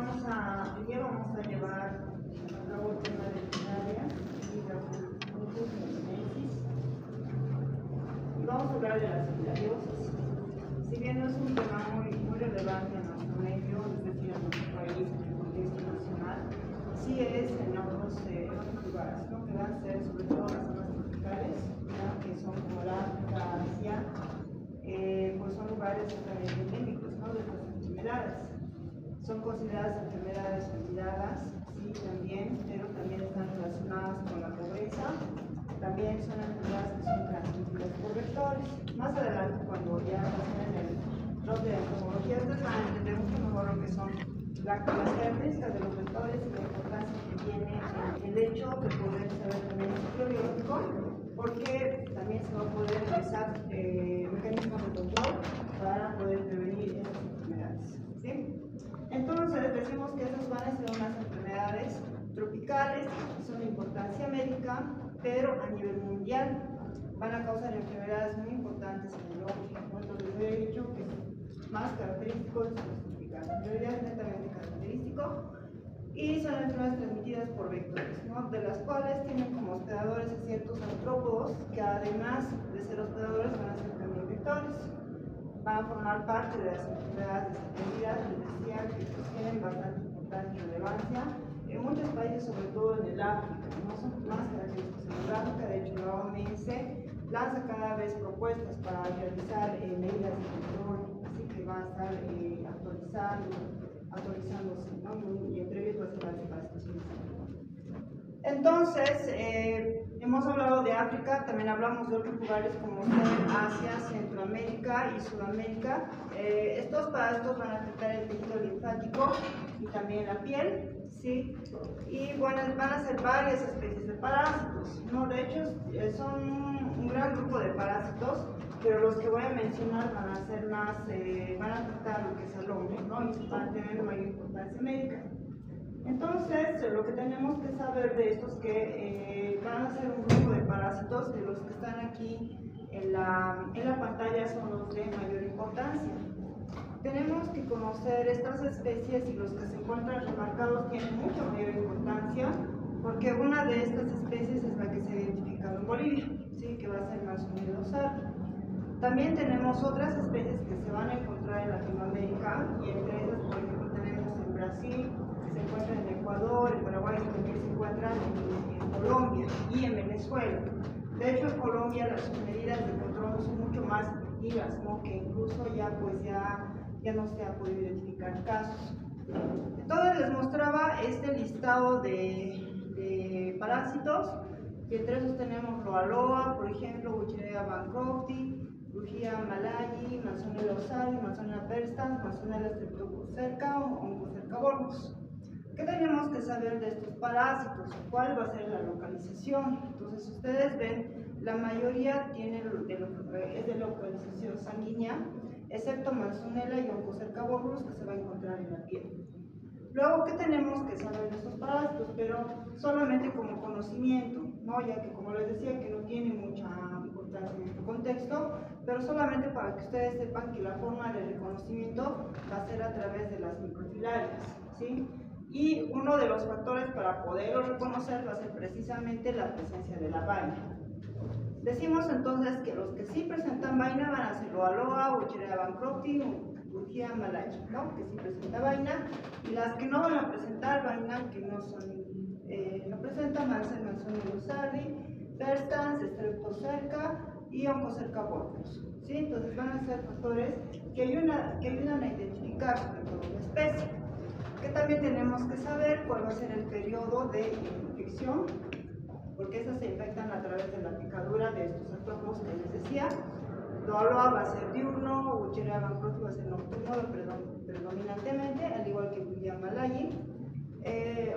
hoy día vamos a llevar a cabo el tema de plenaria y y vamos a hablar de la simbiosis. Si bien no es un tema muy relevante en nuestro medio, es decir, en nuestro país, en el contexto nacional, sí es en otros lugares, ¿no? Que van a ser sobre todo las zonas tropicales, ¿no? Que son como la África, Asia, pues son lugares también endémicos, ¿no? De estas enfermedades. Son consideradas enfermedades olvidadas, sí, también, pero también están relacionadas con la pobreza. También son enfermedades que son transmitidas por vectores. Más adelante, cuando ya pasen en el blog de entomología, ustedes van a entender mucho mejor lo que son las características de los vectores y la importancia que tiene el hecho de poder saber también el ciclo biológico, porque también se va a poder realizar mecanismos de control para poder prevenir esas enfermedades, ¿sí? Entonces, decimos que esas van a ser unas enfermedades tropicales, que son de importancia médica, pero a nivel mundial van a causar enfermedades muy importantes en el hombre. Entonces, les he dicho que es más característico de los tropicales. En realidad es netamente característico y son enfermedades transmitidas por vectores, ¿no? De las cuales tienen como hospedadores a ciertos artrópodos que, además de ser hospedadores, van a ser también vectores. Van a formar parte de las enfermedades desatendidas, les decía que tienen bastante importancia y relevancia en muchos países, sobre todo en el África, no son más característicos en el África. De hecho, la OMS lanza cada vez propuestas para realizar medidas de control, así que va a estar actualizándose, ¿no? Y entre ellos va a ser la deforestación. Entonces, hemos hablado de África, también hablamos de otros lugares como Asia, Centroamérica y Sudamérica. Estos parásitos van a afectar el tejido linfático y también la piel, ¿sí? Y bueno, van a ser varias especies de parásitos, ¿no? De hecho, son un gran grupo de parásitos, pero los que voy a mencionar van a ser más, van a afectar lo que es el hombre, ¿no? Y van a tener mayor importancia médica. Entonces, lo que tenemos que saber de estos que van a ser un grupo de parásitos, de los que están aquí en la pantalla son los de mayor importancia. Tenemos que conocer estas especies y los que se encuentran remarcados tienen mucha mayor importancia, porque una de estas especies es la que se ha identificado en Bolivia, ¿sí? Que va a ser Manzanilla lozardi. También tenemos otras especies que se van a encontrar en Latinoamérica, y entre esas, por ejemplo, tenemos en Brasil, se encuentran en Ecuador, en Paraguay, también se encuentran en Colombia y en Venezuela. De hecho, en Colombia las medidas de control son mucho más efectivas, ¿no? Que incluso ya no se ha podido identificar casos. Entonces les mostraba este listado de parásitos, y entre esos tenemos Loa, por ejemplo, Wucherea bancrofti, Brugia malayi, Manzanilla lozardi, Manzanilla perstans, Manzanilla streptococcus o Onchocerca. ¿Qué tenemos que saber de estos parásitos? ¿Cuál va a ser la localización? Entonces, ustedes ven, la mayoría es de localización sanguínea, excepto Manzanilla y Onchocerca que se va a encontrar en la piel. Luego, ¿qué tenemos que saber de estos parásitos? Pero solamente como conocimiento, ¿no? Ya que, como les decía, que no tiene mucha importancia en este contexto, pero solamente para que ustedes sepan que la forma de reconocimiento va a ser a través de las microfilarias, ¿sí? Y uno de los factores para poderlos reconocer va a ser precisamente la presencia de la vaina. Decimos entonces que los que sí presentan vaina van a ser Loa, Wucherea bancrofti, Brugia malayi, ¿no? Que sí presenta vaina, y las que no van a presentar vaina, que no presentan, van a ser Manzanilla lozardi, perstans, streptocerca y Onchocerca, ¿sí? Entonces van a ser factores que ayudan a identificar sobre todo la especie. Que también tenemos que saber cuál va a ser el periodo de infección, porque esas se infectan a través de la picadura de estos artrópodos que les decía. Loa va a ser diurno, Wucherea bancrofti va a ser nocturno predominantemente, al igual que Brugia malayi.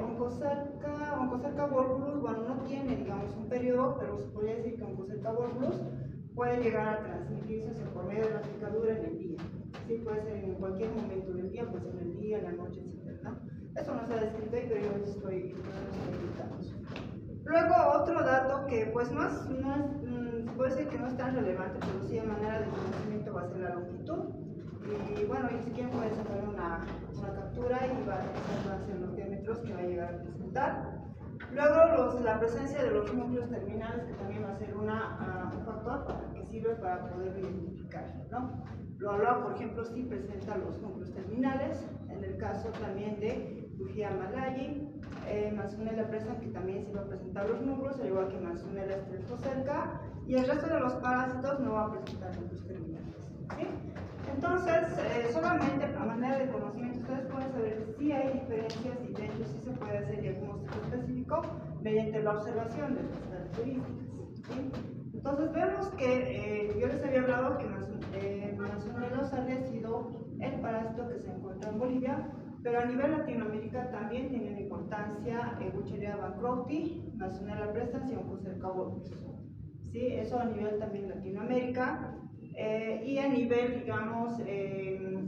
Onchocerca volvulus, bueno, no tiene, digamos, un periodo, pero se podría decir que Onchocerca volvulus puede llegar a transmitirse por medio de la picadura en el día. Sí, puede ser en cualquier momento del día, puede ser en el día, en la noche, etc., ¿no? Eso no está descrito ahí, pero yo estoy indicando. Luego, otro dato que, pues, puede ser que no es tan relevante, pero sí de manera de conocimiento va a ser la longitud. Y bueno, y si quieren pueden sacar una captura y va a ser parásitos que va a llegar a presentar. Luego, la presencia de los núcleos terminales, que también va a ser un factor que sirve para poder identificar, ¿no? Lo hablaba, por ejemplo, si presenta los núcleos terminales, en el caso también de Bugia malayi, Manzanella presa, que también sí va a presentar los núcleos, al igual que Manzanella streptocerca, y el resto de los parásitos no va a presentar núcleos terminales, ¿sí? Entonces, solamente a manera de conocimiento, ustedes pueden saber si hay diferencias y de hecho sí se puede hacer diagnóstico específico mediante la observación de las características, ¿sí? Entonces vemos que yo les había hablado que Manzanella ha sido el parásito que se encuentra en Bolivia, pero a nivel Latinoamérica también tienen importancia Bucheria bancrofti, Manzanella prestans y Onchocerca volvulus, ¿sí? Eso a nivel también Latinoamérica. Y a nivel, digamos,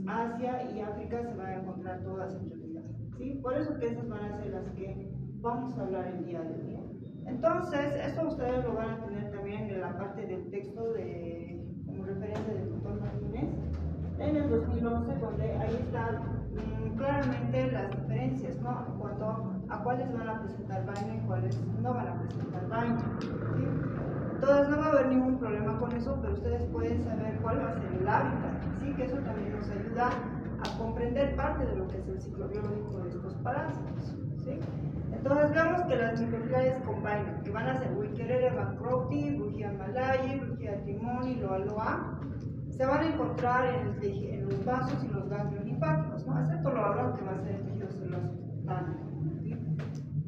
Asia y África se van a encontrar todas en realidad, ¿sí? Por eso que esas van a ser las que vamos a hablar el día de hoy. Entonces, esto ustedes lo van a tener también en la parte del texto como referencia del doctor Martínez en el 2011, donde ahí están claramente las diferencias, ¿no? En cuanto a cuáles van a presentar vaina y cuáles no van a presentar vaina, ¿sí? Entonces no va a haber ningún problema con eso, pero ustedes pueden saber cuál va a ser el hábitat, ¿sí? Que eso también nos ayuda a comprender parte de lo que es el ciclo biológico de estos parásitos, ¿sí? Entonces vemos que las microfilarias con vaina, que van a ser Bucheria bancrofti, Bugia malayi, Bugia timoni, Loa, se van a encontrar en los vasos y los ganglios linfáticos, ¿no? Excepto Loa, que va a ser el tejido celuloso cutáneo, ¿sí?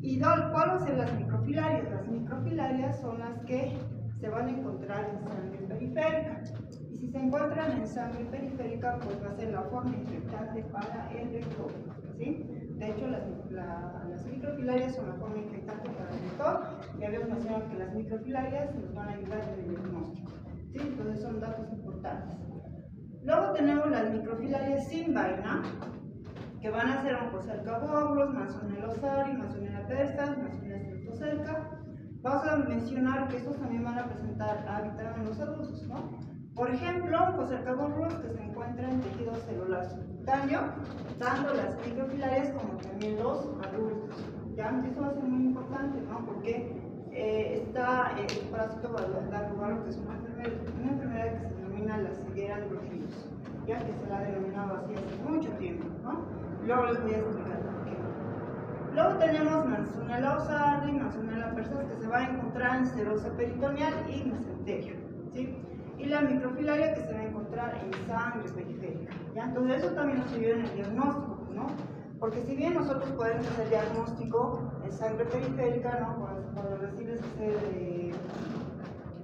¿Y cuáles van a ser las microfilarias? Las microfilarias son las que se van a encontrar en sangre periférica. Y si se encuentran en sangre periférica, pues va a ser la forma infectante para el vector, ¿sí? De hecho, las microfilarias son la forma infectante para el vector. Ya habíamos mencionado que las microfilarias nos van a ayudar en el diagnóstico, ¿sí? Entonces son datos importantes. Luego tenemos las microfilarias sin vaina, que van a ser Onchocerca volvulus, Manzanella ossari, Manzanella perstans, Manzanella streptocerca. Vamos a mencionar que estos también van a presentar hábitat en los adultos, ¿no? Por ejemplo, Onchocerca volvulus, que se encuentra en tejido celular subcutáneo, tanto las microfilarias como también los adultos. ¿Ya? Esto va a ser muy importante, ¿no? Porque este parásito va a dar lugar a lo que es una enfermedad que se denomina la ceguera de los niños, ya que se la ha denominado así hace mucho tiempo, ¿no? Luego les voy a explicar por qué. Luego tenemos Manzanella ossari, Manzanella perstans, que se va a encontrar en serosa peritoneal y mesenterio, ¿sí? Y la microfilaria, que se va a encontrar en sangre periférica, ¿ya? Entonces eso también nos ayuda en el diagnóstico, ¿no? Porque si bien nosotros podemos hacer diagnóstico en sangre periférica, ¿no? Cuando recibes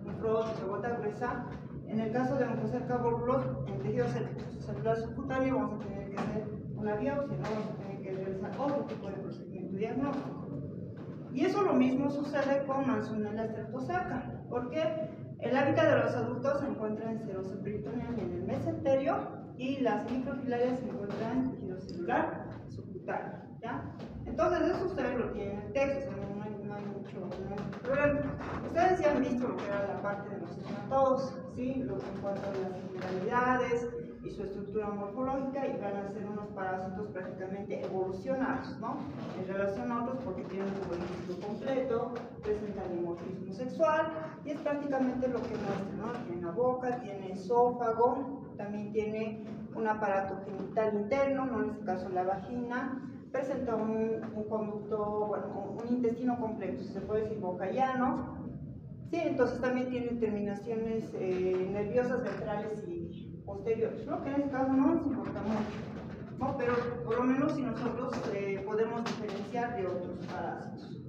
nefrosis o gota gruesa, en el caso de Onchocerca volvulus, en tejido celular subcutáneo vamos a tener que hacer una biopsia, ¿no? Vamos a tener que realizar otro tipo de procedimiento diagnóstico. Y eso lo mismo sucede con Manzanella streptocerca, porque el hábitat de los adultos se encuentra en serosa peritoneal y en el mesenterio, y las microfilarias se encuentran en tejido celular subcutáneo, ¿ya? Entonces eso ustedes lo tienen en el texto, no hay mucho problema. Ustedes ya han visto lo que era la parte de los nematodos, ¿sí? Lo que en cuanto a las similaridades y su estructura morfológica, y van a ser unos parásitos prácticamente evolucionados, ¿no? En relación a otros, porque tienen un organismo completo, presentan dimorfismo sexual, y es prácticamente lo que muestra, ¿no? Tiene una boca, tiene esófago, también tiene un aparato genital interno, ¿no? En este caso la vagina, presenta un conducto, bueno, un intestino completo, si se puede decir boca-llano, sí, entonces también tiene terminaciones nerviosas ventrales y posteriores, ¿no? Que en este caso no nos importa mucho, ¿no? Pero por lo menos si nosotros podemos diferenciar de otros parásitos.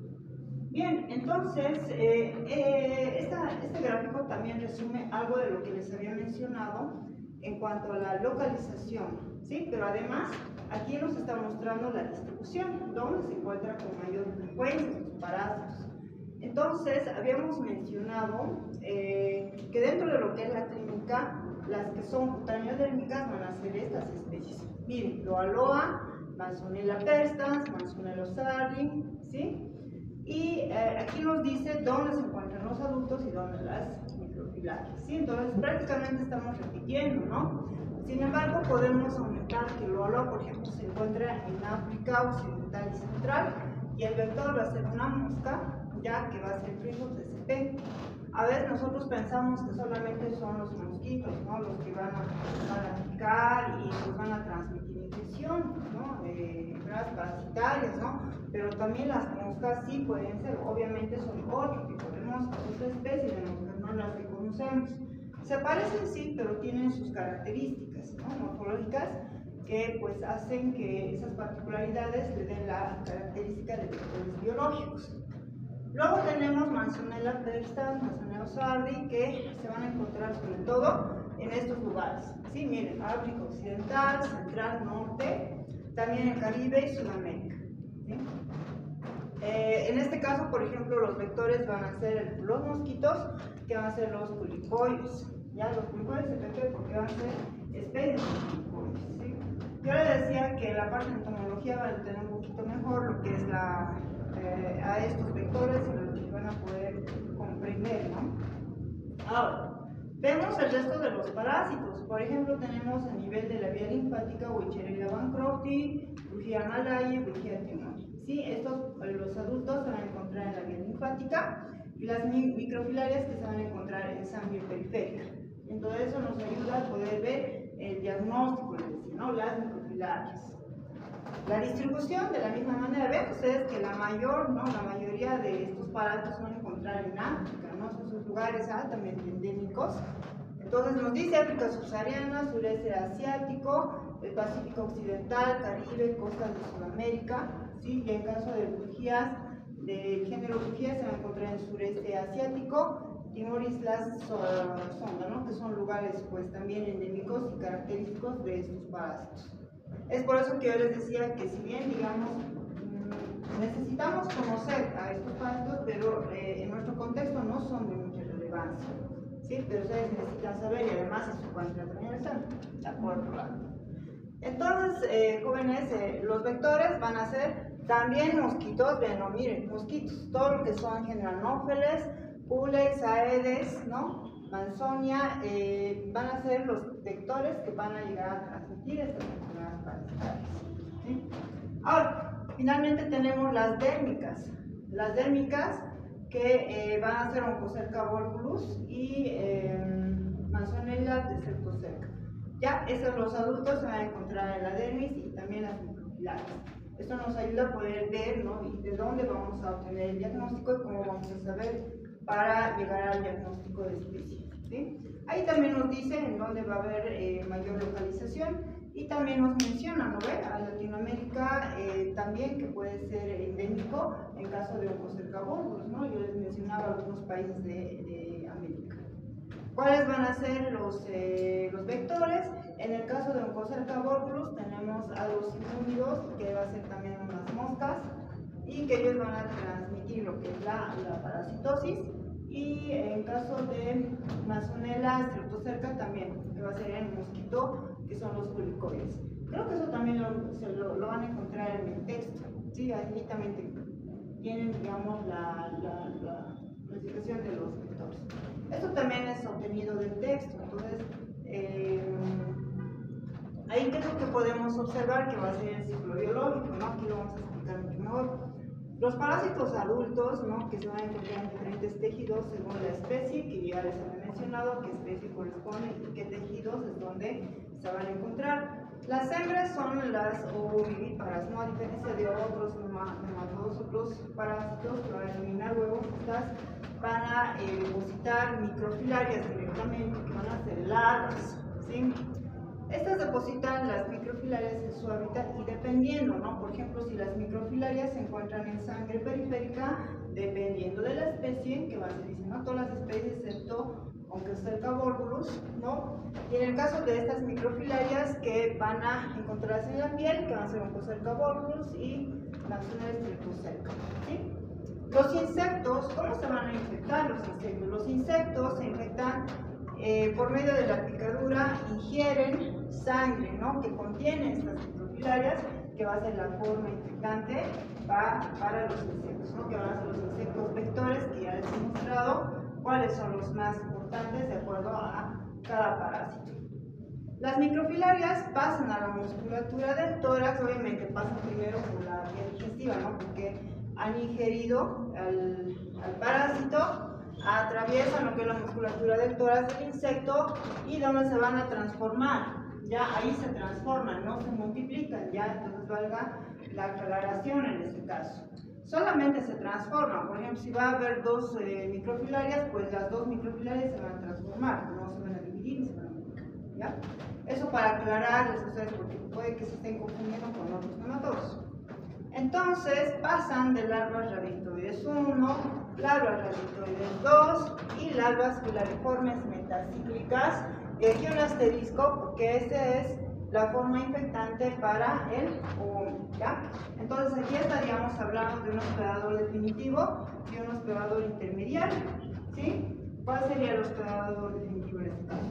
Bien, entonces, este gráfico también resume algo de lo que les había mencionado en cuanto a la localización, ¿sí? Pero además, aquí nos está mostrando la distribución, donde se encuentra con mayor frecuencia estos parásitos. Entonces, habíamos mencionado que dentro de lo que es la clínica, las que son cutaneodérmicas van a ser estas especies. Miren, Loa, Manzanella perstans, Manzanella ossari, ¿sí? Y aquí nos dice dónde se encuentran los adultos y dónde las microfilarias, ¿sí? Entonces prácticamente estamos repitiendo, ¿no? Sin embargo, podemos aumentar que Loa, por ejemplo, se encuentra en África Occidental y Central. central, y el vector va a ser una mosca, ya que va a ser flujo TCP. A veces nosotros pensamos que solamente son los mosquitos, ¿no?, los que van a picar y nos van a transmitir infección, ¿no?, enfermedades parasitarias, ¿no? Pero también las moscas sí pueden ser, obviamente son otro tipo de moscas, otra especie de moscas, no las que conocemos. Se parecen sí, pero tienen sus características, ¿no?, morfológicas, que pues hacen que esas particularidades le den la característica de vectores biológicos. Luego tenemos Manzanella persistens, Manzanella sardi, que se van a encontrar sobre todo en estos lugares. Sí, miren, África Occidental, Central, Norte, también en Caribe y Sudamérica. ¿Sí? En este caso, por ejemplo, los vectores van a ser los mosquitos, que van a ser los culicoides. Ya, los culicoides se prefieren porque van a ser especies de culicoides. ¿Sí? Yo les decía que la parte de entomología va a entender un poquito mejor lo que es a estos vectores y lo que van a poder comprender, ¿no? Ahora, vemos el resto de los parásitos. Por ejemplo, tenemos a nivel de la vía linfática Weicheriella bancrofti, Brugia malayi, Brugia timoni. ¿Sí? Los adultos se van a encontrar en la vía linfática y las microfilarias que se van a encontrar en sangre periférica. Entonces eso nos ayuda a poder ver el diagnóstico, ¿no?, las microfilarias. La distribución, de la misma manera, ven ustedes que la mayoría de estos parásitos se van a encontrar en África, ¿no? Son sus lugares altamente endémicos. Entonces nos dice África subsahariana, sureste asiático, el Pacífico occidental, Caribe, costas de Sudamérica, ¿sí? Y en caso de bujías, del género bujía, se va a encontrar en el sureste asiático, Timor, Islas Sonda, ¿no?, que son lugares pues también endémicos y característicos de estos parásitos. Es por eso que yo les decía que si bien, digamos, necesitamos conocer a estos parásitos, pero en nuestro contexto no son de mucha relevancia, ¿sí? Pero ustedes necesitan saber, y además es su cuenta también están, por otro lado. Entonces, jóvenes, los vectores van a ser también mosquitos, bueno, miren, mosquitos, todo lo que son generanófeles, Pulex, Aedes, ¿no?, Mansonia, van a ser los vectores que van a llegar a transmitir estas enfermedades parasitarias. ¿Sí? Ahora, finalmente tenemos las dérmicas. Las dérmicas que van a ser Onchocerca volvulus y Manzanella desertocerca. Ya, los adultos se van a encontrar en la dermis y también las microfilarias. Esto nos ayuda a poder ver, ¿no?, y de dónde vamos a obtener el diagnóstico y cómo vamos a saber para llegar al diagnóstico de especie. ¿Sí? Ahí también nos dice en dónde va a haber mayor localización y también nos menciona, ¿no ve?, a Latinoamérica también, que puede ser endémico en caso de Onchocerca volvulus, ¿no? Yo les mencionaba algunos países de América. ¿Cuáles van a ser los vectores? En el caso de Onchocerca volvulus tenemos a los inúmidos, que va a ser también unas moscas, y que ellos van a transmitir lo que es la parasitosis. Y en caso de Manzanella streptocerca también, que va a ser el mosquito, que son los culicoides. Creo que eso también lo van a encontrar en el texto. Sí, ahí también tienen, digamos, la explicación de los vectores. Esto también es obtenido del texto, entonces ahí creo que podemos observar que va a ser el ciclo biológico, ¿no? Aquí lo vamos a explicar mucho mejor. Los parásitos adultos, ¿no?, que se van a encontrar en diferentes tejidos según la especie, que ya les había mencionado qué especie corresponde y qué tejidos es donde se van a encontrar. Las hembras son las ovovivíparas, ¿no?, a diferencia de otros parásitos que van a eliminar huevos, estas van a depositar microfilarias directamente, que van a ser larvas, ¿sí? Estas depositan las microfilarias en su hábitat y dependiendo, ¿no?, por ejemplo, si las microfilarias se encuentran en sangre periférica, dependiendo de la especie, que va a ser, dicen, ¿no?, todas las especies excepto Onchocerca volvulus, ¿no? Y en el caso de estas microfilarias que van a encontrarse en la piel, que van a ser Onchocerca volvulus y Manzanella streptocerca, ¿sí? Los insectos, ¿cómo se van a infectar los insectos? Los insectos se infectan por medio de la picadura, ingieren sangre, ¿no?, que contiene estas microfilarias, que va a ser la forma infectante para los insectos, ¿no?, que van a ser los insectos vectores, que ya les he mostrado cuáles son los más importantes de acuerdo a cada parásito. Las microfilarias pasan a la musculatura del tórax, obviamente pasan primero por la vía digestiva definitiva, ¿no? Porque han ingerido al parásito, atraviesan lo que es la musculatura del tórax del insecto y donde se van a transformar. Ya ahí se transforman, no se multiplican, ya entonces valga la aclaración en este caso. Solamente se transforman, por ejemplo, si va a haber dos microfilarias, pues las dos microfilarias se van a transformar, no se van a dividir, se van a multiplicar, ¿ya? Eso para aclararles a ustedes, porque puede que se estén confundiendo con otros nematodos. Entonces pasan de larvas rabitoides 1, larvas rabitoides 2 y larvas filariformes metacíclicas. Y aquí un asterisco porque esta es la forma infectante para el hongo, ¿ya? Entonces aquí estaríamos hablando de un hospedador definitivo y un hospedador intermediario, ¿sí? ¿Cuál sería el hospedador definitivo en este caso?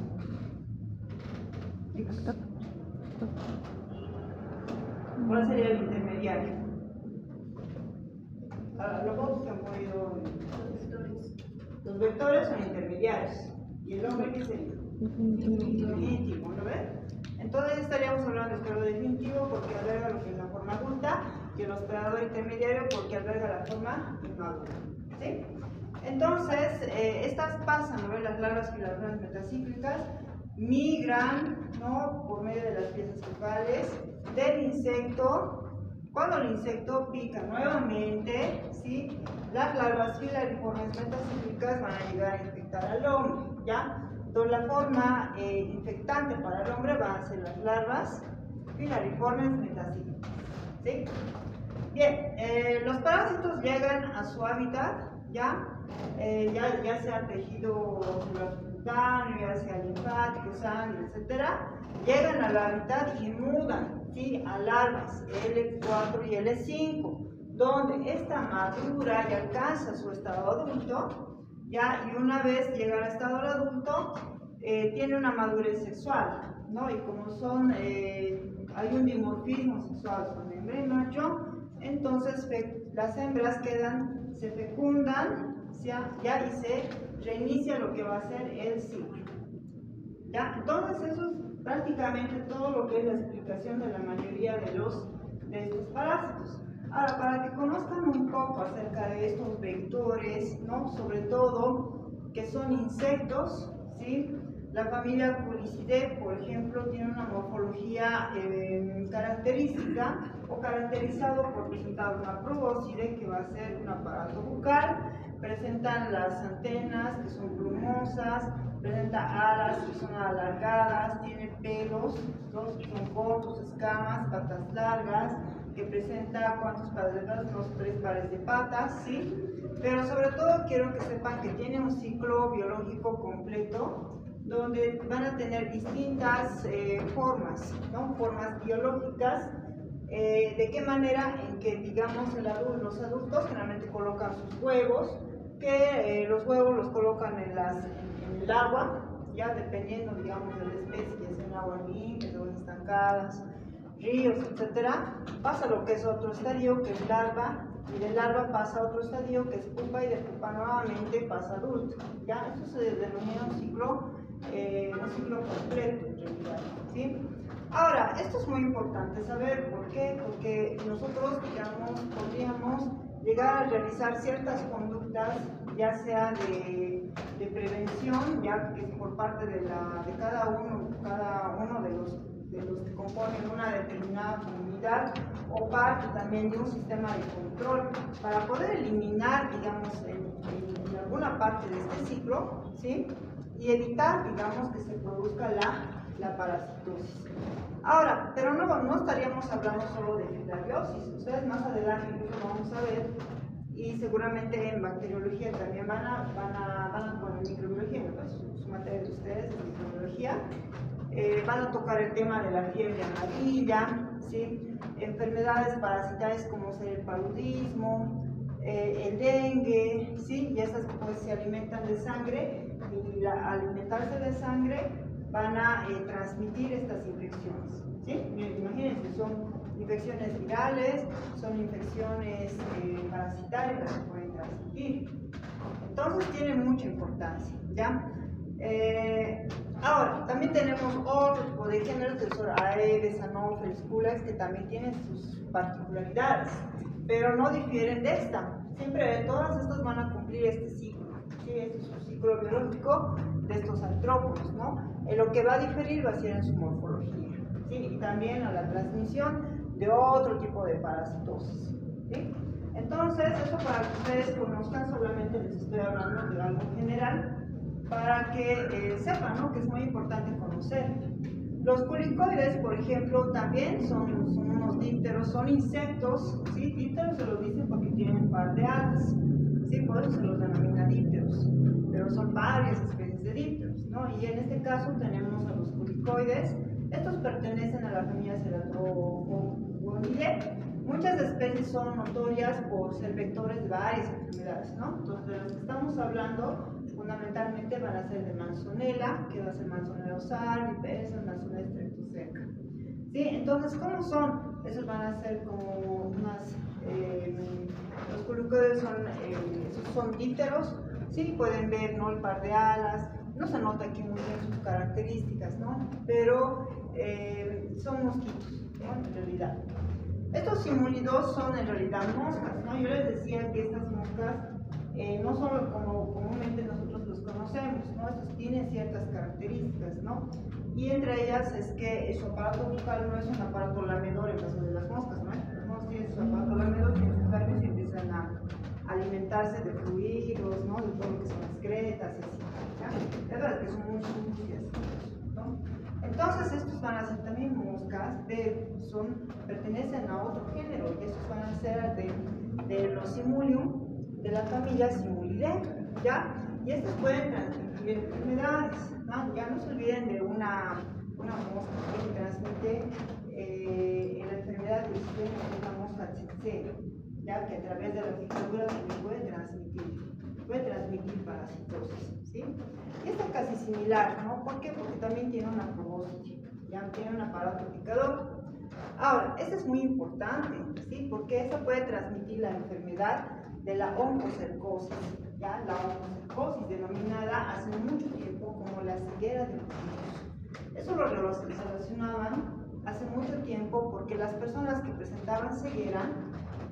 ¿Cuál sería el intermediario? Ahora, luego se han podido... Los vectores son intermediarios. ¿Y el hombre qué sería? Definitivo, ¿no ven? Entonces estaríamos hablando de hospedador definitivo porque alberga lo que es la forma adulta y el hospedador intermediario porque alberga la forma inmadura, ¿sí? Entonces, estas pasan, ¿no ven? Las larvas filariformes metacíclicas migran, ¿no? Por medio de las piezas focales del insecto. Cuando el insecto pica nuevamente, ¿sí? Las larvas filariformes metacíclicas van a llegar a infectar al hombre, ¿ya? Entonces la forma infectante para el hombre van a ser las larvas filariformes metacíclicas, ¿sí? Bien, los parásitos llegan a su hábitat, ya sea tejido subcutáneo, ya sea linfático, sangre, etcétera, llegan al hábitat y mudan, ¿sí? A larvas L4 y L5, donde esta madura y alcanza su estado adulto, ¿ya? Y una vez llega al estado adulto, tiene una madurez sexual, ¿no? Y como son, hay un dimorfismo sexual, son hembra y macho, entonces las hembras se fecundan, ¿ya? Y se reinicia lo que va a ser el ciclo, ¿ya? Entonces eso es prácticamente todo lo que es la explicación de la mayoría de estos parásitos. Ahora, para que conozcan un poco acerca de estos vectores, ¿no? Sobre todo que son insectos, ¿sí? La familia Culicidae, por ejemplo, tiene una morfología característica o caracterizado por presentar una probóscide, que va a ser un aparato bucal, presentan las antenas que son plumosas, presenta alas que son alargadas, tiene pelos, que son cortos, escamas, patas largas, que presenta ¿cuántos pares de patas? Unos 3 pares de patas, ¿sí? Pero sobre todo quiero que sepan que tiene un ciclo biológico completo, donde van a tener distintas formas, ¿no? Formas biológicas. ¿De qué manera? En que, digamos, los adultos generalmente colocan sus huevos, que los huevos los colocan en el agua, ya dependiendo, digamos, de la especie, ya sea en aguas limpias, aguas estancadas, ríos, etcétera. Pasa lo que es otro estadio, que es larva, y de larva pasa a otro estadio, que es pupa, y de pupa nuevamente pasa a adulto. ¿Ya? Esto se denomina un ciclo completo, en realidad, ¿sí? Ahora, esto es muy importante saber, ¿por qué? Porque nosotros, digamos, podríamos llegar a realizar ciertas conductas, ya sea de prevención, ya que es por parte de cada uno de los que componen una determinada comunidad, o parte también de un sistema de control, para poder eliminar, digamos, en alguna parte de este ciclo, ¿sí? Y evitar, digamos, que se produzca la parasitosis. Ahora, pero no estaríamos hablando solo de filariasis. Ustedes más adelante incluso vamos a ver, y seguramente en bacteriología también bueno, en microbiología, ¿no? Su materia de ustedes, de microbiología, van a tocar el tema de la fiebre amarilla, ¿sí? Enfermedades parasitarias como ser el paludismo, el dengue, ¿sí? Y esas pues se alimentan de sangre, y al alimentarse de sangre van a transmitir estas infecciones, ¿sí? Imagínense, son infecciones virales, son infecciones parasitarias las que pueden transmitir. Entonces tiene mucha importancia, ¿ya? Ahora, también tenemos otro tipo de géneros, que son Aedes, Anopheles, Culex, que también tienen sus particularidades. pero no difieren de esta. Siempre todas estas van a cumplir este ciclo, ¿sí? Este es un ciclo biológico de estos artrópodos, ¿no? En lo que va a diferir va a ser en su morfología, ¿sí? Y también a la transmisión de otro tipo de parasitosis, ¿sí? Entonces, eso para que ustedes conozcan, solamente les estoy hablando de algo general, para que sepan, ¿no?, que es muy importante conocer. Los culicoides, por ejemplo, también son unos dípteros, son insectos, ¿sí? Dípteros se los dicen porque tienen un par de alas, ¿sí? Por eso se los denomina dípteros, pero son varias especies de dípteros, ¿no? Y en este caso tenemos a los culicoides. Estos pertenecen a la familia Ceratogonidae. Muchas especies son notorias por ser vectores de varias enfermedades, ¿no? Entonces, de las que estamos hablando, fundamentalmente van a ser de Manzonella, que va a ser Manzonella ossar, Vipers, Manzonella streptoseca. ¿Sí? Entonces, ¿cómo son? Esos van a ser como unas... los culicoides son dípteros, ¿sí? Pueden ver, ¿no?, el par de alas. No se nota aquí muy bien sus características, ¿no? Pero son mosquitos, ¿no?, en realidad. Estos simúlidos son en realidad moscas, ¿no? Yo les decía que estas moscas no son como comúnmente nosotros los conocemos, ¿no? Estos tienen ciertas características, ¿no? Y entre ellas es que su aparato bucal no es un aparato lamedor en caso de las moscas, ¿no? Las moscas tienen su aparato lamedor, tienen sus labios y empiezan a alimentarse de fluidos, ¿no?, de todo lo que son excretas y así, ¿ya? Es verdad que son muy sucias, ¿no? Entonces estos van a ser también moscas, pertenecen a otro género, y estos van a ser de los Simulium, de la familia Simulidae, ¿ya? Y estos pueden transmitir enfermedades, ¿no? Ya no se olviden de una mosca que transmite la enfermedad del sistema, una mosca tsetse, ya que a través de la picadura también puede transmitir parasitosis, ¿sí? Y esta es casi similar, ¿no? ¿Por qué? Porque también tiene una probóscide, ya tiene un aparato picador. Ahora, esto es muy importante, ¿sí? Porque esta puede transmitir la enfermedad de la oncocercosis, ¿ya? La oncocercosis, denominada hace mucho tiempo como la ceguera de los niños. Eso lo relacionaban hace mucho tiempo porque las personas que presentaban ceguera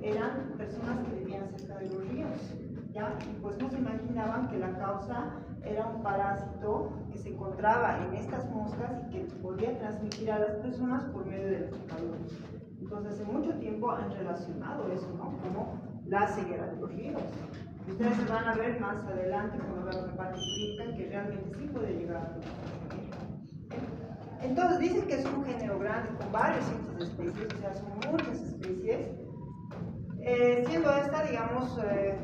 eran personas que vivían cerca de los ríos, ¿ya? Y pues no se imaginaban que la causa era un parásito que se encontraba en estas moscas y que podía transmitir a las personas por medio de los picaduras. Entonces, hace mucho tiempo han relacionado eso, ¿no?, como la ceguera de los ríos. Ustedes se van a ver más adelante cuando vean la parte clínica que realmente sí puede llegar a la ceguera. Entonces, dicen que es un género grande con varios cientos de especies, o sea, son muchas especies. Siendo esta, digamos, de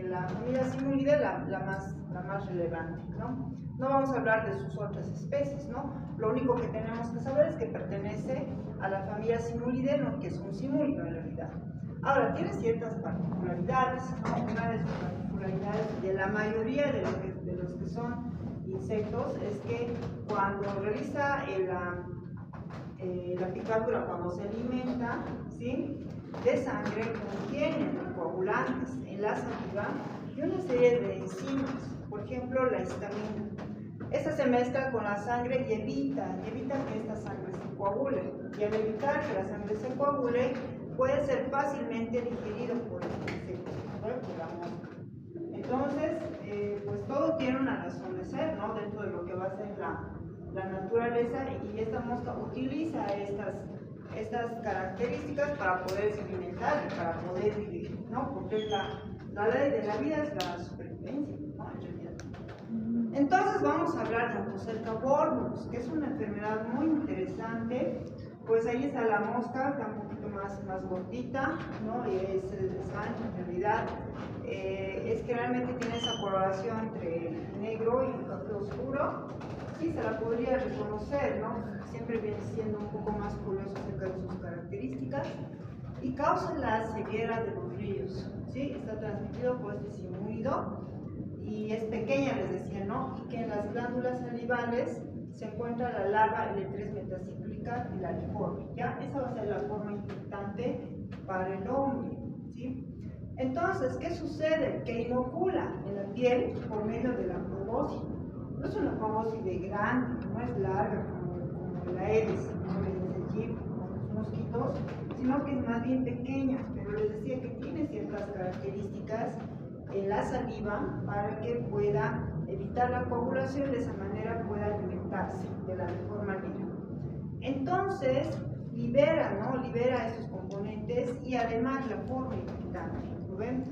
la familia Simulidae la más relevante, ¿no? No vamos a hablar de sus otras especies, ¿no? Lo único que tenemos que saber es que pertenece a la familia Simulidae, ¿no?, que es un simúlido en realidad. Ahora, tiene ciertas particularidades, ¿no? Una de sus particularidades de la mayoría de los que son insectos es que cuando realiza la picadura, cuando se alimenta, ¿sí?, de sangre, contienen coagulantes en la saliva y una serie de enzimas, por ejemplo la histamina. Esta se mezcla con la sangre y evita que esta sangre se coagule, y al evitar que la sangre se coagule puede ser fácilmente digerido por el insecto, por la mosca. Entonces, pues todo tiene una razón de ser, ¿no?, dentro de lo que va a ser la naturaleza, y esta mosca utiliza estas características para poderse alimentar y para poder vivir, ¿no? Porque la ley de la vida es la supervivencia, ¿no?, en realidad. Entonces vamos a hablar de Oncocerca borbolus, que es una enfermedad muy interesante. Pues ahí está la mosca, está un poquito más gordita, ¿no?, y es ancha en realidad. Es que realmente tiene esa coloración entre negro y café oscuro. Sí, se la podría reconocer, ¿no? Siempre viene siendo un poco más curioso acerca de sus características. Y causa la ceguera de los ríos, ¿sí? Está transmitido por este simúlido y es pequeña, les decía, ¿no? Y que en las glándulas salivales se encuentra la larva L3 metacíclica y la liforme, ¿ya? Esa va a ser la forma infectante para el hombre, ¿sí? Entonces, ¿qué sucede? Que inocula en la piel por medio de la probóscide. No es una probóscide grande, no es larga como la Aedes, ¿no?, de ese tipo, es mosquitos, sino que es más bien pequeña, pero les decía que tiene ciertas características en la saliva para que pueda evitar la coagulación, de esa manera pueda alimentarse de la mejor manera. Entonces, libera estos componentes y además la forma irritante. ¿Lo ven?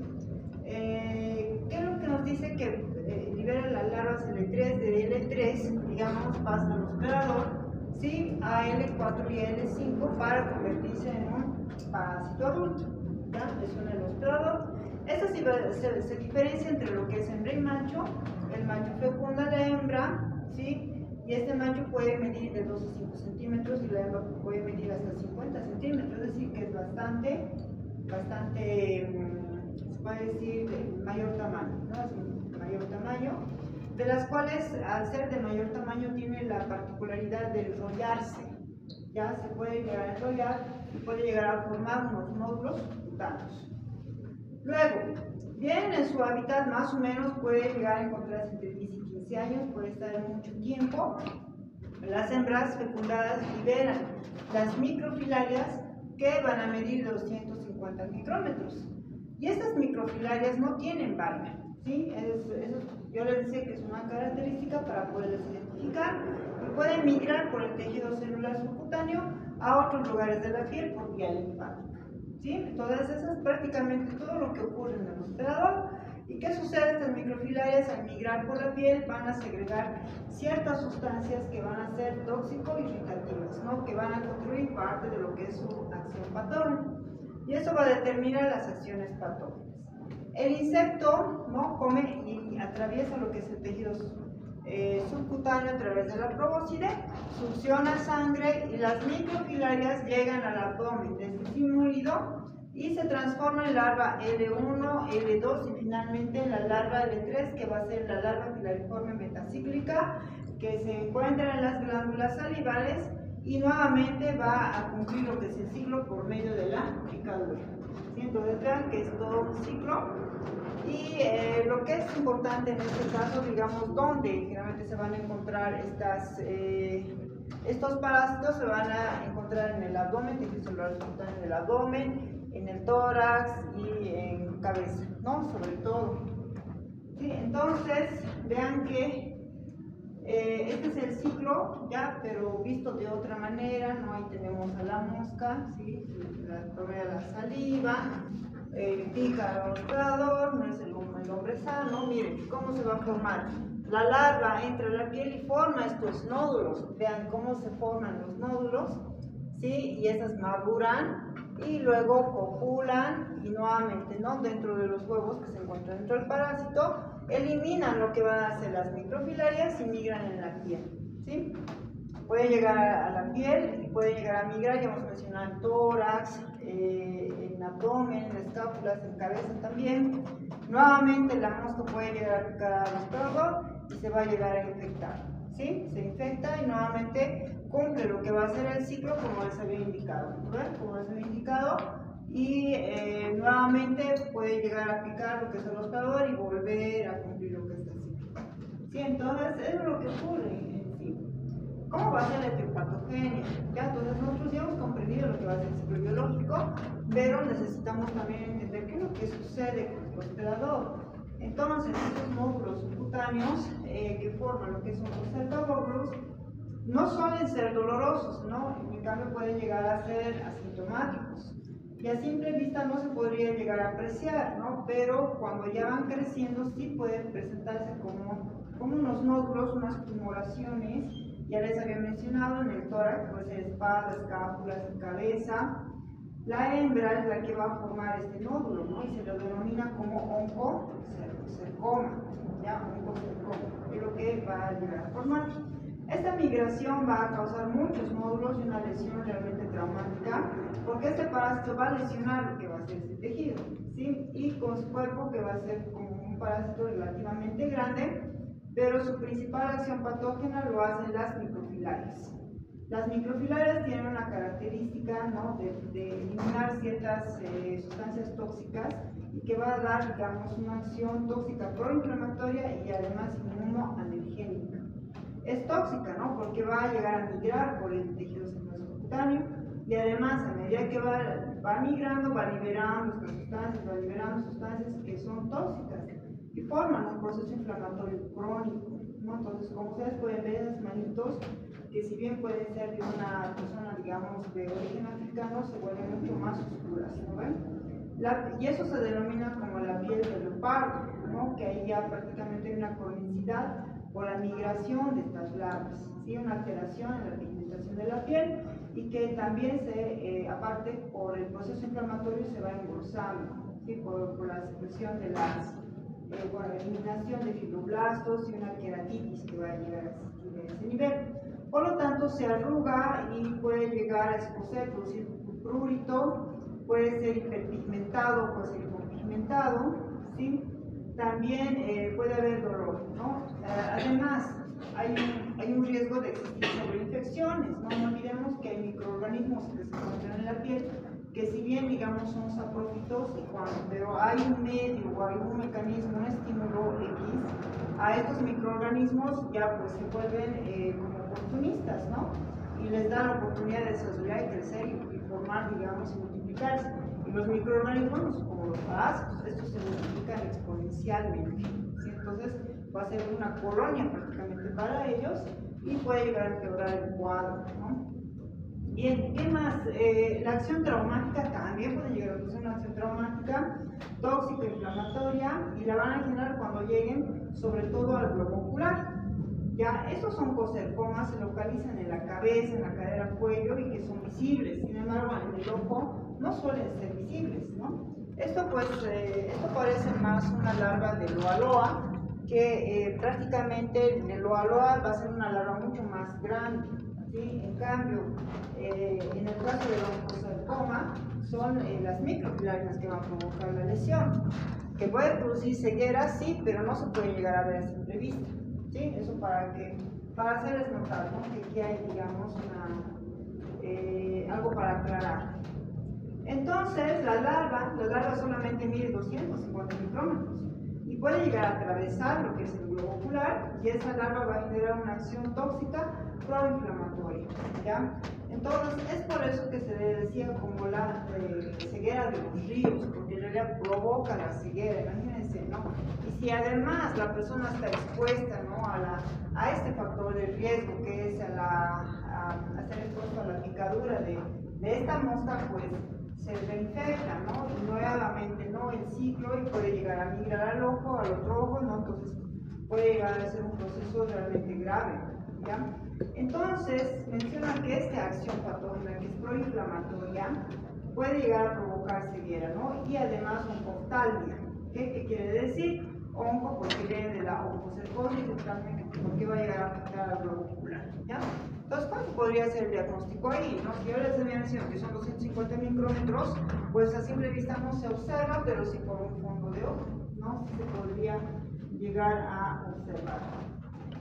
¿Qué es lo que nos dice? Que libera las larvas L3 de L3, digamos, pasa al hospedador, ¿sí? A L4 y a L5 para convertirse en un parásito adulto. ¿Ya? Es un hospedador. Esto se diferencia entre lo que es hembra y macho. El macho fecunda a la hembra, ¿sí? Y este macho puede medir de 2 a 5 centímetros y la hembra puede medir hasta 50 centímetros, es decir, que es bastante, se puede decir, de mayor tamaño, ¿no? Es un mayor tamaño, de las cuales, al ser de mayor tamaño, tiene la particularidad de enrollarse. Ya se puede llegar a enrollar y puede llegar a formar unos nódulos cutanos. Luego, bien, en su hábitat más o menos puede llegar a encontrarse entre 10 y 15 años, puede estar mucho tiempo. Las hembras fecundadas liberan las microfilarias que van a medir 250 micrómetros. Y estas microfilarias no tienen valga, ¿sí? Yo les decía que es una característica para poderlas identificar y pueden migrar por el tejido celular subcutáneo a otros lugares de la piel por vía linfática. ¿Sí? Entonces, eso es prácticamente todo lo que ocurre en el hospedador. ¿Y qué sucede? Estas microfilarias, al migrar por la piel, van a segregar ciertas sustancias que van a ser tóxico-irritativas, ¿no? Que van a construir parte de lo que es su acción patógena. Y eso va a determinar las acciones patógenas. El insecto, ¿no? Come y atraviesa lo que es el tejido subcutáneo a través de la probóscide, succiona sangre y las microfilarias llegan al abdomen de este simúlido y se transforma en larva L1, L2 y finalmente en la larva L3, que va a ser la larva filariforme metacíclica, que se encuentra en las glándulas salivales y nuevamente va a cumplir lo que es el ciclo por medio de la picadura. ¿Sí? Entonces vean que es todo un ciclo. Y lo que es importante en este caso, digamos, donde generalmente se van a encontrar estos parásitos, se van a encontrar en el abdomen, tejido celular subcutáneo en el abdomen, en el tórax y en cabeza, ¿no? Sobre todo. ¿Sí? Entonces, vean que este es el ciclo, ya, pero visto de otra manera, ¿no? Ahí tenemos a la mosca, ¿sí? Provee la saliva, pica al hospedador, no es el hombre sano. Miren cómo se va a formar. La larva entra a la piel y forma estos nódulos. Vean cómo se forman los nódulos, ¿sí? Y esas maduran y luego copulan y nuevamente, ¿no? Dentro de los huevos que se encuentran dentro del parásito, eliminan lo que van a hacer las microfilarias y migran en la piel, ¿sí? Puede llegar a la piel y puede llegar a migrar, ya hemos mencionado, en tórax, en abdomen, en escápulas, en cabeza también. Nuevamente la mosca puede llegar a picar al hospedador y se va a llegar a infectar, ¿sí? Se infecta y nuevamente cumple lo que va a ser el ciclo como les había indicado, ¿verdad? Como les había indicado, y nuevamente puede llegar a picar lo que es el hospedador y volver a cumplir lo que es el ciclo. ¿Sí? Entonces, eso es lo que ocurre en sí. ¿Cómo va a ser la etiopatogenia? ¿Ya? Entonces, nosotros ya hemos comprendido lo que va a ser el ciclo biológico, pero necesitamos también entender qué es lo que sucede con el hospedador. Entonces, estos módulos subcutáneos que forman lo que son los cercobóbulos no suelen ser dolorosos, ¿no? En cambio, pueden llegar a ser asintomáticos. Y a simple vista no se podría llegar a apreciar, ¿no? Pero cuando ya van creciendo sí pueden presentarse como unos nódulos, unas tumoraciones. Ya les había mencionado, en el tórax puede ser espalda, escápulas, cabeza. La hembra es la que va a formar este nódulo, ¿no? Y se lo denomina como oncocercoma, ¿ya? Oncocercoma, es lo que va a llegar a formar. Esta migración va a causar muchos nódulos y una lesión realmente traumática, porque este parásito va a lesionar lo que va a ser este tejido, ¿sí? Y con su cuerpo, que va a ser como un parásito relativamente grande, pero su principal acción patógena lo hacen las microfilarias. Las microfilarias tienen una característica, ¿no? de eliminar ciertas sustancias tóxicas y que va a dar, digamos, una acción tóxica proinflamatoria y además inmunoalergénica. Es tóxica, ¿no? Porque va a llegar a migrar por el tejido celular subcutáneo, y además a medida que va migrando, va liberando sustancias que son tóxicas y forman un proceso inflamatorio crónico, ¿no? Entonces, como ustedes pueden ver, esas manitos, que si bien pueden ser de una persona, digamos, de origen africano, se vuelven mucho más oscuras, ¿no ven? Y eso se denomina como la piel de leopardo, ¿no? Que ahí ya prácticamente hay una cronicidad por la migración de estas larvas, ¿sí? Una alteración en la pigmentación de la piel y que también aparte por el proceso inflamatorio se va engrosando, ¿sí? Por la secreción de por la eliminación de fibroblastos y una queratitis que va a llegar a existir en ese nivel. Por lo tanto, se arruga y puede llegar a escocer, producir prurito, puede ser hiperpigmentado, puede ser hipopigmentado, ¿sí? También puede haber dolor, ¿no? Además, hay un riesgo de existir sobreinfecciones, ¿no? No olvidemos que hay microorganismos que se encuentran en la piel, que si bien, digamos, son saprófitos, pero hay un medio o hay un mecanismo, un estímulo X, a estos microorganismos ya pues se vuelven como oportunistas, ¿no? Y les da la oportunidad de desarrollar y crecer y formar, digamos, y multiplicarse. Y los microorganismos, como los parásitos, estos se multiplican exponencialmente, ¿sí? Entonces va a ser una colonia prácticamente para ellos y puede llegar a empeorar el cuadro, ¿no? Bien, ¿qué más? La acción traumática también puede llegar a ser una acción traumática, tóxica, inflamatoria, y la van a generar cuando lleguen sobre todo al globo ocular. Ya, estos son cosercomas, se localizan en la cabeza, en la cadera, cuello y que son visibles. Sin embargo, en el ojo no suelen ser visibles, ¿no? Esto parece más una larva de loa, que prácticamente el loa va a ser una larva mucho más grande, ¿sí? En cambio, en el caso del oncocercoma, son las microfilaриas que van a provocar la lesión, que puede producir ceguera, sí, pero no se puede llegar a ver a simple vista. ¿Sí? Eso para hacerles notar, ¿no? Que aquí hay, digamos, algo para aclarar. Entonces, la larva solamente mide 250 micrómetros y puede llegar a atravesar lo que es el globo ocular, y esa larva va a generar una acción tóxica proinflamatoria, ¿ya? Entonces, es por eso que se le decía como la ceguera de los ríos, porque en realidad provoca la ceguera, imagínense, ¿no? Y si además la persona está expuesta, ¿no? a este factor de riesgo, que es a ser expuesto a la picadura de esta mosca, pues se reinfecta, ¿no? Y nuevamente, ¿no? El ciclo, y puede llegar a migrar al otro ojo, ¿no? Entonces puede llegar a ser un proceso realmente grave, ¿ya? Entonces, menciona que esta acción patógena, que es proinflamatoria, puede llegar a provocar ceguera, ¿no? Y además oncoftalmia. ¿Qué quiere decir? Onco porque viene de la oncocercosis, porque va a llegar a afectar al globo ocular, ¿ya? Entonces, ¿cuál podría ser el diagnóstico ahí? ¿No? Si yo les había mencionado que son 250 micrómetros, pues a simple vista no se observa, pero sí por un fondo de ojo, ¿no? Sí se podría llegar a observar.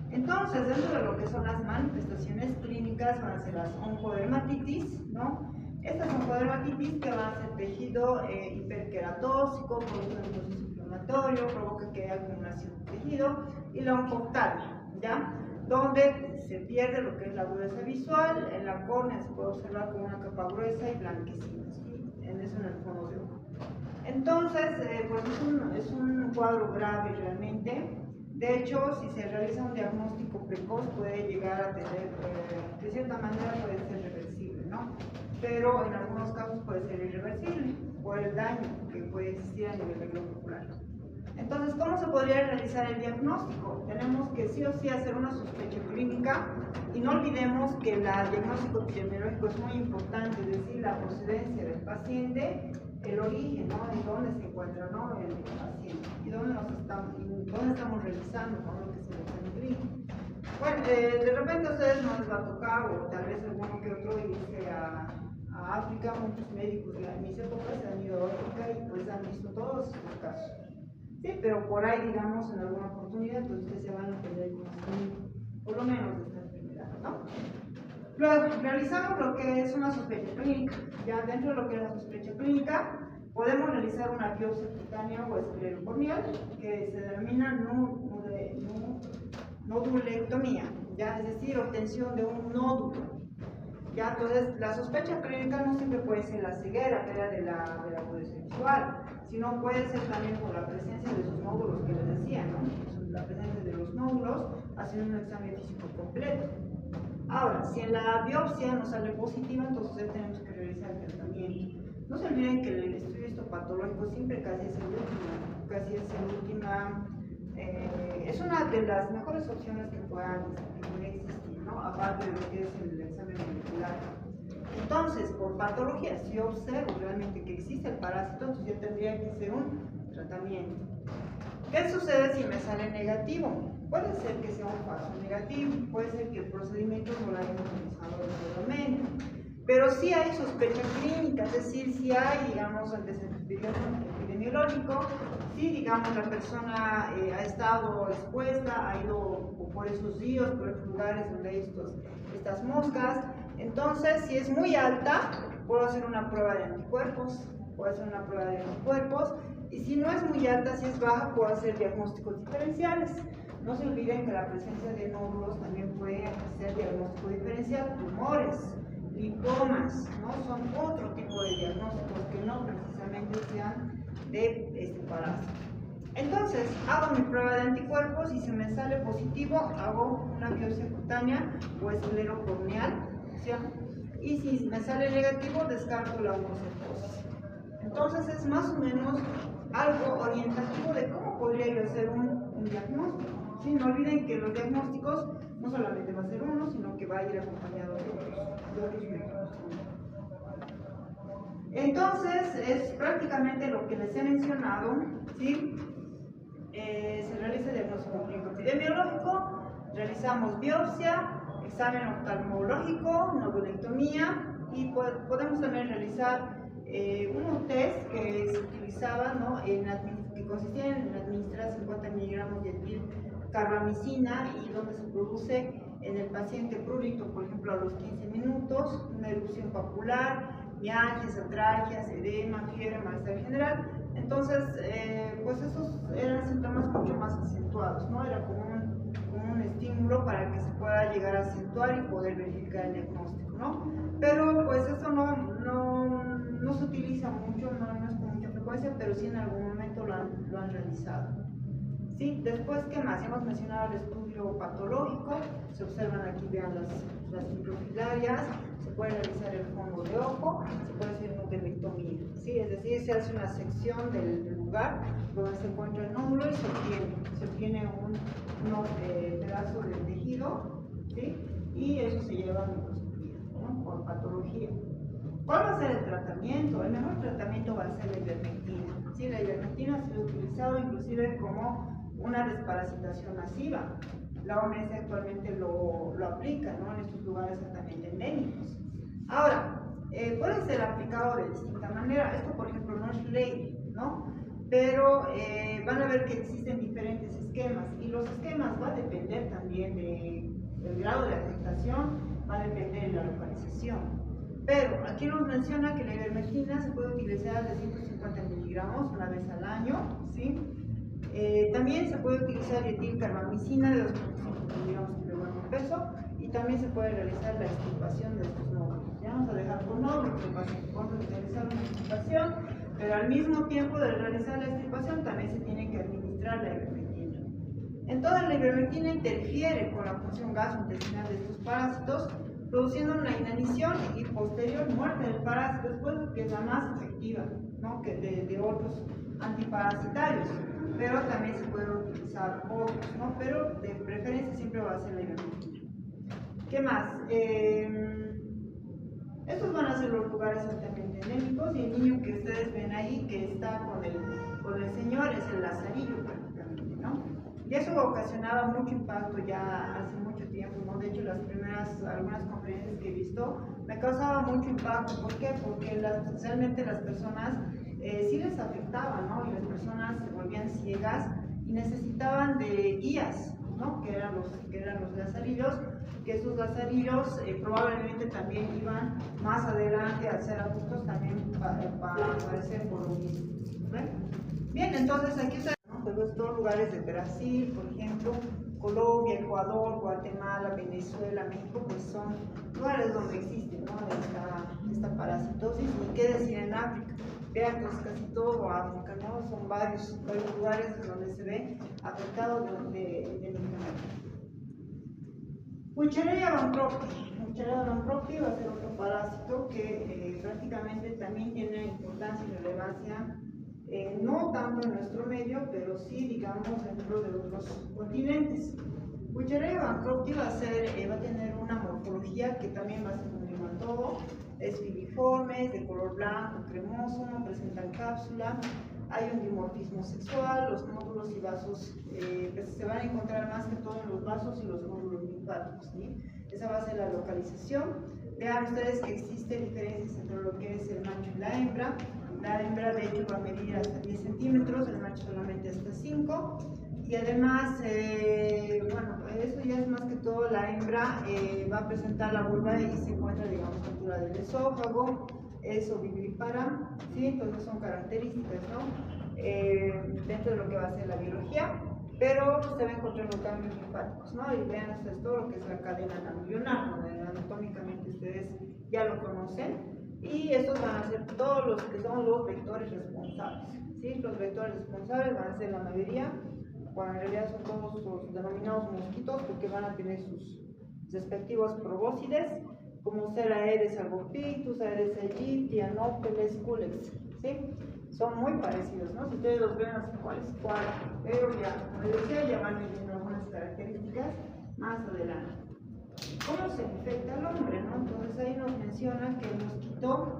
Entonces, dentro de lo que son las manifestaciones clínicas, van a ser las oncodermatitis, ¿no? Estas oncodermatitis que van a ser tejido hiperqueratóxico, producto de un proceso inflamatorio, provoca que haya acumulación de tejido, y la oncoftalmia, ¿ya? Donde se pierde lo que es la agudeza visual, en la córnea se puede observar como una capa gruesa y blanquecina, ¿sí? En eso en el fondo de ojo. Entonces, pues es un cuadro grave realmente. De hecho, si se realiza un diagnóstico precoz, puede llegar a tener, de cierta manera puede ser reversible, ¿no? Pero en algunos casos puede ser irreversible por el daño que puede existir a nivel del globo ocular. Entonces, ¿cómo se podría realizar el diagnóstico? Tenemos que sí o sí hacer una sospecha clínica, y no olvidemos que el diagnóstico epidemiológico es muy importante, es decir, la procedencia del paciente, el origen, ¿no? En dónde se encuentra, ¿no? El paciente, y dónde estamos realizando, ¿no? Lo que se realiza en clínica. Bueno, de repente a ustedes no les va a tocar, o tal vez alguno que otro irse a África. Muchos médicos de mis épocas se han ido a África y pues han visto todos los casos. Sí, pero por ahí, digamos, en alguna oportunidad, pues ustedes se van a tener conocimiento, por lo menos de esta enfermedad, ¿no? Luego, realizamos lo que es una sospecha clínica. Ya dentro de lo que es la sospecha clínica, podemos realizar una biopsia cutánea o esclerocorneal, que se denomina nodulectomía, ya, es decir, obtención de un nódulo. Ya, entonces, la sospecha clínica no siempre puede ser la ceguera, pérdida de la agudeza visual, sino puede ser también por la presencia de esos nódulos que les decía, ¿no? La presencia de los nódulos, haciendo un examen físico completo. Ahora, si en la biopsia nos sale positiva, entonces ya tenemos que realizar el tratamiento. No se olviden que el estudio histopatológico siempre casi es es una de las mejores opciones que puedan existir, ¿no? Aparte de lo que es el examen molecular. Entonces, por patología, si yo observo realmente que existe el parásito, entonces ya tendría que hacer un tratamiento. ¿Qué sucede si me sale negativo? Puede ser que sea un falso negativo, puede ser que el procedimiento no lo hayamos realizado anteriormente, pero sí hay sospecha clínica, es decir, si hay, digamos, antecedentes epidemiológico, si, digamos, la persona ha estado expuesta, ha ido por esos ríos, por esos lugares donde hay estas moscas, entonces, si es muy alta, puedo hacer una prueba de anticuerpos, y si no es muy alta, si es baja, puedo hacer diagnósticos diferenciales. No se olviden que la presencia de nódulos también puede hacer diagnóstico diferencial, tumores, lipomas, ¿no? Son otro tipo de diagnósticos que no precisamente sean de este parásito. Entonces, hago mi prueba de anticuerpos y si me sale positivo, hago una biopsia cutánea o esclero corneal, ¿sí? Y si me sale negativo, descarto la oncocercosis. Entonces, es más o menos algo orientativo de cómo podría yo hacer un diagnóstico. ¿Sí? No olviden que los diagnósticos no solamente va a ser uno, sino que va a ir acompañado de otros métodos. Entonces, es prácticamente lo que les he mencionado, ¿sí? Se realiza diagnóstico clínico epidemiológico, realizamos biopsia, examen oftalmológico, nodulectomía y podemos también realizar unos test que se utilizaban, ¿no? Que consistían en administrar 50 miligramos de carbamicina y donde se produce en el paciente prurito, por ejemplo, a los 15 minutos, una erupción papular, mialgias, atralgias, edema, fiebre, malestar general. Entonces, pues esos eran síntomas mucho más acentuados, ¿no? Era como un estímulo para que se pueda llegar a acentuar y poder verificar el diagnóstico, ¿no? Pero pues eso no se utiliza mucho, no es con mucha frecuencia, pero sí en algún momento lo han realizado. ¿Sí? Después, ¿qué más? Hemos mencionado el estudio patológico, se observan aquí, vean las microfilarias, se puede realizar el fondo de ojo, se puede hacer una nodulectomía, ¿sí? Es decir, se hace una sección del lugar donde se encuentra el nódulo y se obtiene un pedazo de tejido, ¿sí? Y eso se lleva a microscopía, ¿no? Por patología. ¿Cuál va a ser el tratamiento? El mejor tratamiento va a ser la ivermectina. ¿Sí? La ivermectina se ha utilizado inclusive como una desparasitación masiva. La OMS actualmente lo aplica, ¿no? En estos lugares altamente endémicos. Ahora, puede ser aplicado de distinta manera. Esto, por ejemplo, no es ley, ¿no? Pero van a ver que existen diferentes esquemas y los esquemas van a depender también del grado de afectación, va a depender de la localización. Pero aquí nos menciona que la ivermectina se puede utilizar de 150 miligramos una vez al año, ¿sí? También se puede utilizar etilcarbamicina de 250 miligramos por peso y también se puede realizar la extirpación de estos nódulos. Ya vamos a dejar por nódulos, vamos a realizar una extirpación, pero al mismo tiempo de realizar la extirpación también se tiene que administrar la ivermectina. Entonces la ivermectina interfiere con la función gastrointestinal de estos parásitos, produciendo una inanición y posterior muerte del parásito después, que es la más efectiva, ¿no? Que de otros antiparasitarios, pero también se pueden utilizar otros, ¿no? Pero de preferencia siempre va a ser la ivermectina. ¿Qué más? Estos van a ser los lugares altamente endémicos y el niño que ustedes ven ahí que está con el señor es el lazarillo prácticamente, ¿no? Y eso ocasionaba mucho impacto ya hace mucho tiempo, ¿no? De hecho, algunas conferencias que he visto me causaba mucho impacto. ¿Por qué? Porque especialmente las personas sí les afectaba, ¿no? Y las personas se volvían ciegas y necesitaban de guías, ¿no? Que eran los lazarillos, que esos lazarillos probablemente también iban más adelante a ser adultos también para aparecer por lo mismo, ¿verdad? Bien, entonces aquí se todos lugares de Brasil, por ejemplo, Colombia, Ecuador, Guatemala, Venezuela, México, pues son lugares donde existen ¿no? Esta parasitosis, y qué decir en África. Vean, entonces casi todo África, ¿no? Son varios lugares donde se ve afectado de medicamentos. Wuchereria bancrofti. Wuchereria bancrofti va a ser otro parásito que prácticamente también tiene importancia y relevancia, no tanto en nuestro medio, pero sí, digamos, dentro de otros continentes. Wuchereria bancrofti va a tener una morfología que también va a ser un nematodo, es filiforme, es de color blanco, cremoso, no presentan cápsula, hay un dimorfismo sexual, los nódulos y vasos se van a encontrar más que todo en los vasos y los nódulos linfáticos, ¿sí? Esa va a ser la localización. Vean ustedes que existen diferencias entre lo que es el macho y la hembra. La hembra de hecho va a medir hasta 10 centímetros, el macho solamente hasta 5. Y además, bueno, eso ya es más que todo, la hembra va a presentar la vulva y se encuentra, digamos, a la altura del esófago, es ovivípara, ¿sí? Entonces son características, ¿no? Dentro de lo que va a ser la biología, pero se va a encontrar los cambios linfáticos, ¿no? Y vean, esto es todo lo que es la cadena ganglionar, donde anatómicamente ustedes ya lo conocen, y estos van a ser todos los que son los vectores responsables, ¿sí? Los vectores responsables van a ser la mayoría, cuando en realidad son todos los denominados mosquitos, porque van a tener sus respectivos probóscides, como ser Aedes albopictus, Aedes aegypti, Anopheles, Culex, ¿sí? Son muy parecidos, ¿no? Si ustedes los ven, así cuál es cuál, pero ya, como les decía, ya van viendo algunas características más adelante. ¿Cómo se infecta al hombre, no? Entonces ahí nos menciona que el mosquito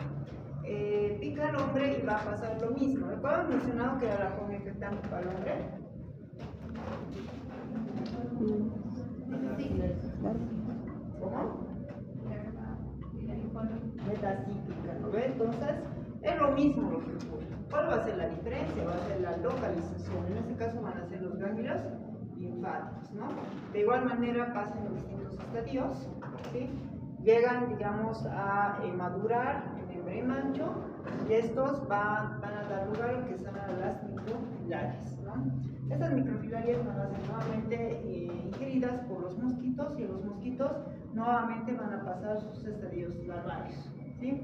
pica al hombre y va a pasar lo mismo. ¿Recuerdan mencionado que era la forma infectante para el hombre? ¿Cómo? Metacíclica, ¿no ve? Entonces, es lo mismo lo que ocurre. ¿Cuál va a ser la diferencia? Va a ser la localización. En este caso van a ser los ganglios linfáticos, ¿no? De igual manera pasan en distintos estadios, ¿sí? Llegan, digamos, a madurar en hembra y macho, y estos van a dar lugar a lo que son las microfilarias, ¿no? Estas microfilarias van a ser nuevamente ingeridas por los mosquitos, y los mosquitos nuevamente van a pasar sus estadios larvarios, ¿sí?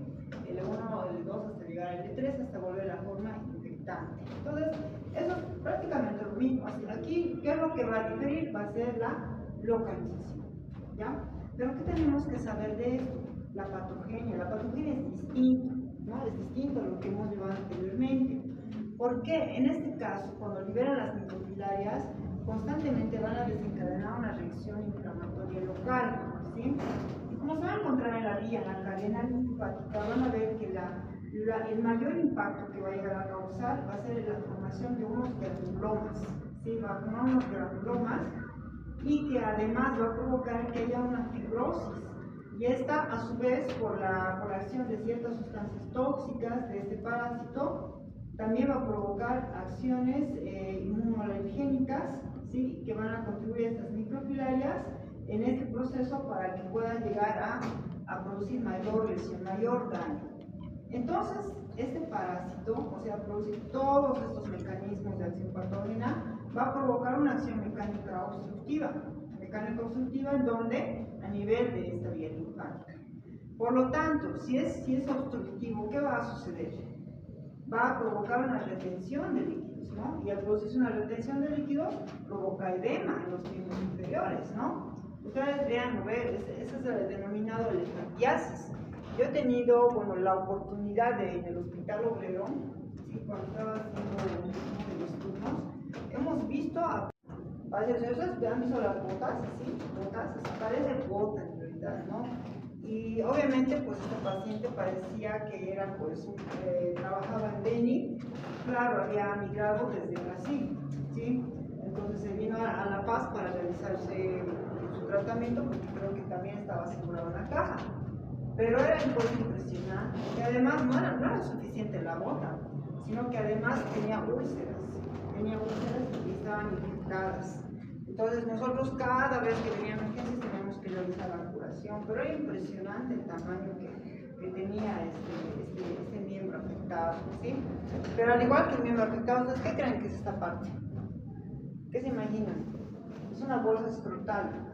El 1, el 2 hasta llegar al E3, hasta volver a la forma infectante. Entonces, eso es prácticamente lo mismo. Aquí, ¿qué es lo que va a diferir? Va a ser la localización, ¿ya? Pero ¿qué tenemos que saber de esto? La patogenia. La patogenia es distinta, ¿no? Es distinto a lo que hemos llevado anteriormente. ¿Por qué? En este caso, cuando liberan las microfilarias, constantemente van a desencadenar una reacción inflamatoria local, ¿sí? Y como se va a encontrar en la vía, en la cadena linfática, van a ver que el mayor impacto que va a llegar a causar va a ser la formación de unos granulomas, ¿sí? Va a formar unos granulomas, y que además va a provocar que haya una fibrosis, y esta a su vez por la acción de ciertas sustancias tóxicas de este parásito también va a provocar acciones inmunoalergénicas, ¿sí? Que van a contribuir a estas microfilarias en este proceso para que puedan llegar a producir mayor lesión, mayor daño. Entonces, este parásito, o sea, producir todos estos mecanismos de acción patógena, va a provocar una acción mecánica obstructiva en donde, a nivel de esta vía linfática. Por lo tanto, si es obstructivo, ¿qué va a suceder? Va a provocar una retención de líquidos, ¿no? Y al producirse una retención de líquidos, provoca edema en los miembros inferiores, ¿no? Ustedes vean, ¿no? Ese es el denominado elefantiasis. Yo he tenido, bueno, la oportunidad en el Hospital Obrero, ¿sí? Cuando estaba haciendo uno de los turnos, hemos visto a pacientes, han visto las botas, ¿sí? Botas, parece botas en realidad, ¿no? Y obviamente, pues este paciente parecía que era, pues, trabajaba en Beni, claro, había migrado desde Brasil, ¿sí? Entonces se vino a La Paz para realizarse su tratamiento, porque creo que también estaba asegurado en la caja. Pero era impresionante, y además no era suficiente la bota, sino que además tenía úlceras y estaban infectadas. Entonces nosotros cada vez que venían emergencias teníamos que realizar la curación, pero era impresionante el tamaño que tenía este miembro afectado, ¿sí? Pero al igual que el miembro afectado, ¿ustedes qué creen que es esta parte? ¿Qué se imaginan? Es una bolsa escrotal.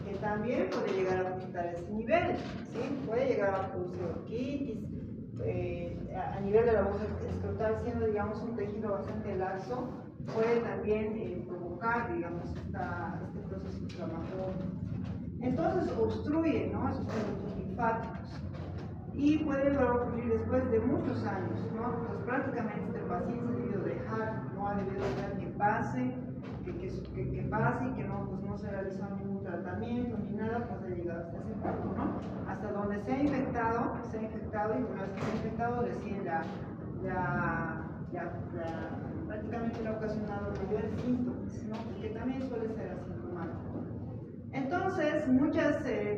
que también puede llegar a afectar a ese nivel, ¿sí? Puede llegar a producir orquitis, a nivel de la bolsa escrotal, siendo, digamos, un tejido bastante laxo, puede también provocar, digamos, este proceso inflamatorio. Entonces obstruye, ¿no?, esos conductos linfáticos y puede ocurrir después de muchos años, ¿no? Pues prácticamente este paciente ha debido dejar, no ha debido dejar que pase, que pase y que no, pues no se realizó ningún tratamiento ni nada, pues ha llegado hasta ese punto, ¿no? Hasta donde se ha infectado y una vez que se ha infectado recién prácticamente le ha ocasionado mayores síntomas, ¿no? Que también suele ser asintomático. Entonces,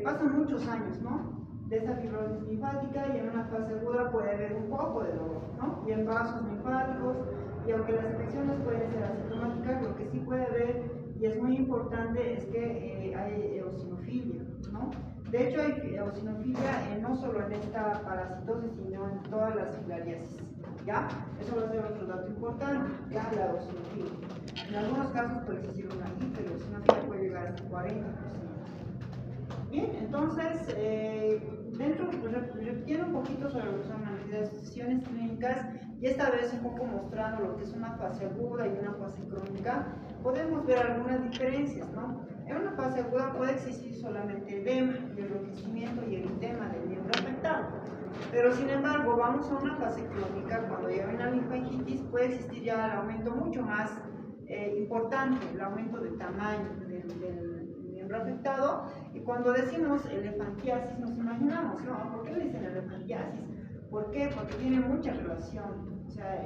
pasan muchos años, ¿no?, de esta fibrosis linfática, y en una fase aguda puede haber un poco de dolor, ¿no?, y en vasos linfáticos, y aunque las infecciones pueden ser asintomáticas, lo que sí puede haber, y es muy importante, es que hay eosinofilia, ¿no? De hecho, hay eosinofilia no solo en esta parasitosis, sino en todas las filariasis, ¿ya? Eso va a ser otro dato importante, ya la eosinofilia. En algunos casos puede existir una hipereosinofilia, puede llegar hasta 40%. Bien, entonces, repitiendo un poquito sobre lo que son manifestaciones clínicas, y esta vez un poco mostrando lo que es una fase aguda y una fase crónica, podemos ver algunas diferencias, ¿no? En una fase aguda puede existir solamente edema, el enrojecimiento y el edema del miembro afectado. Pero sin embargo, vamos a una fase crónica, cuando llega una linfangitis, puede existir ya el aumento mucho más importante, el aumento de tamaño del miembro afectado. Y cuando decimos elefantiasis, nos imaginamos, ¿no? ¿Por qué le dicen elefantiasis? ¿Por qué? Porque tiene mucha relación. O sea,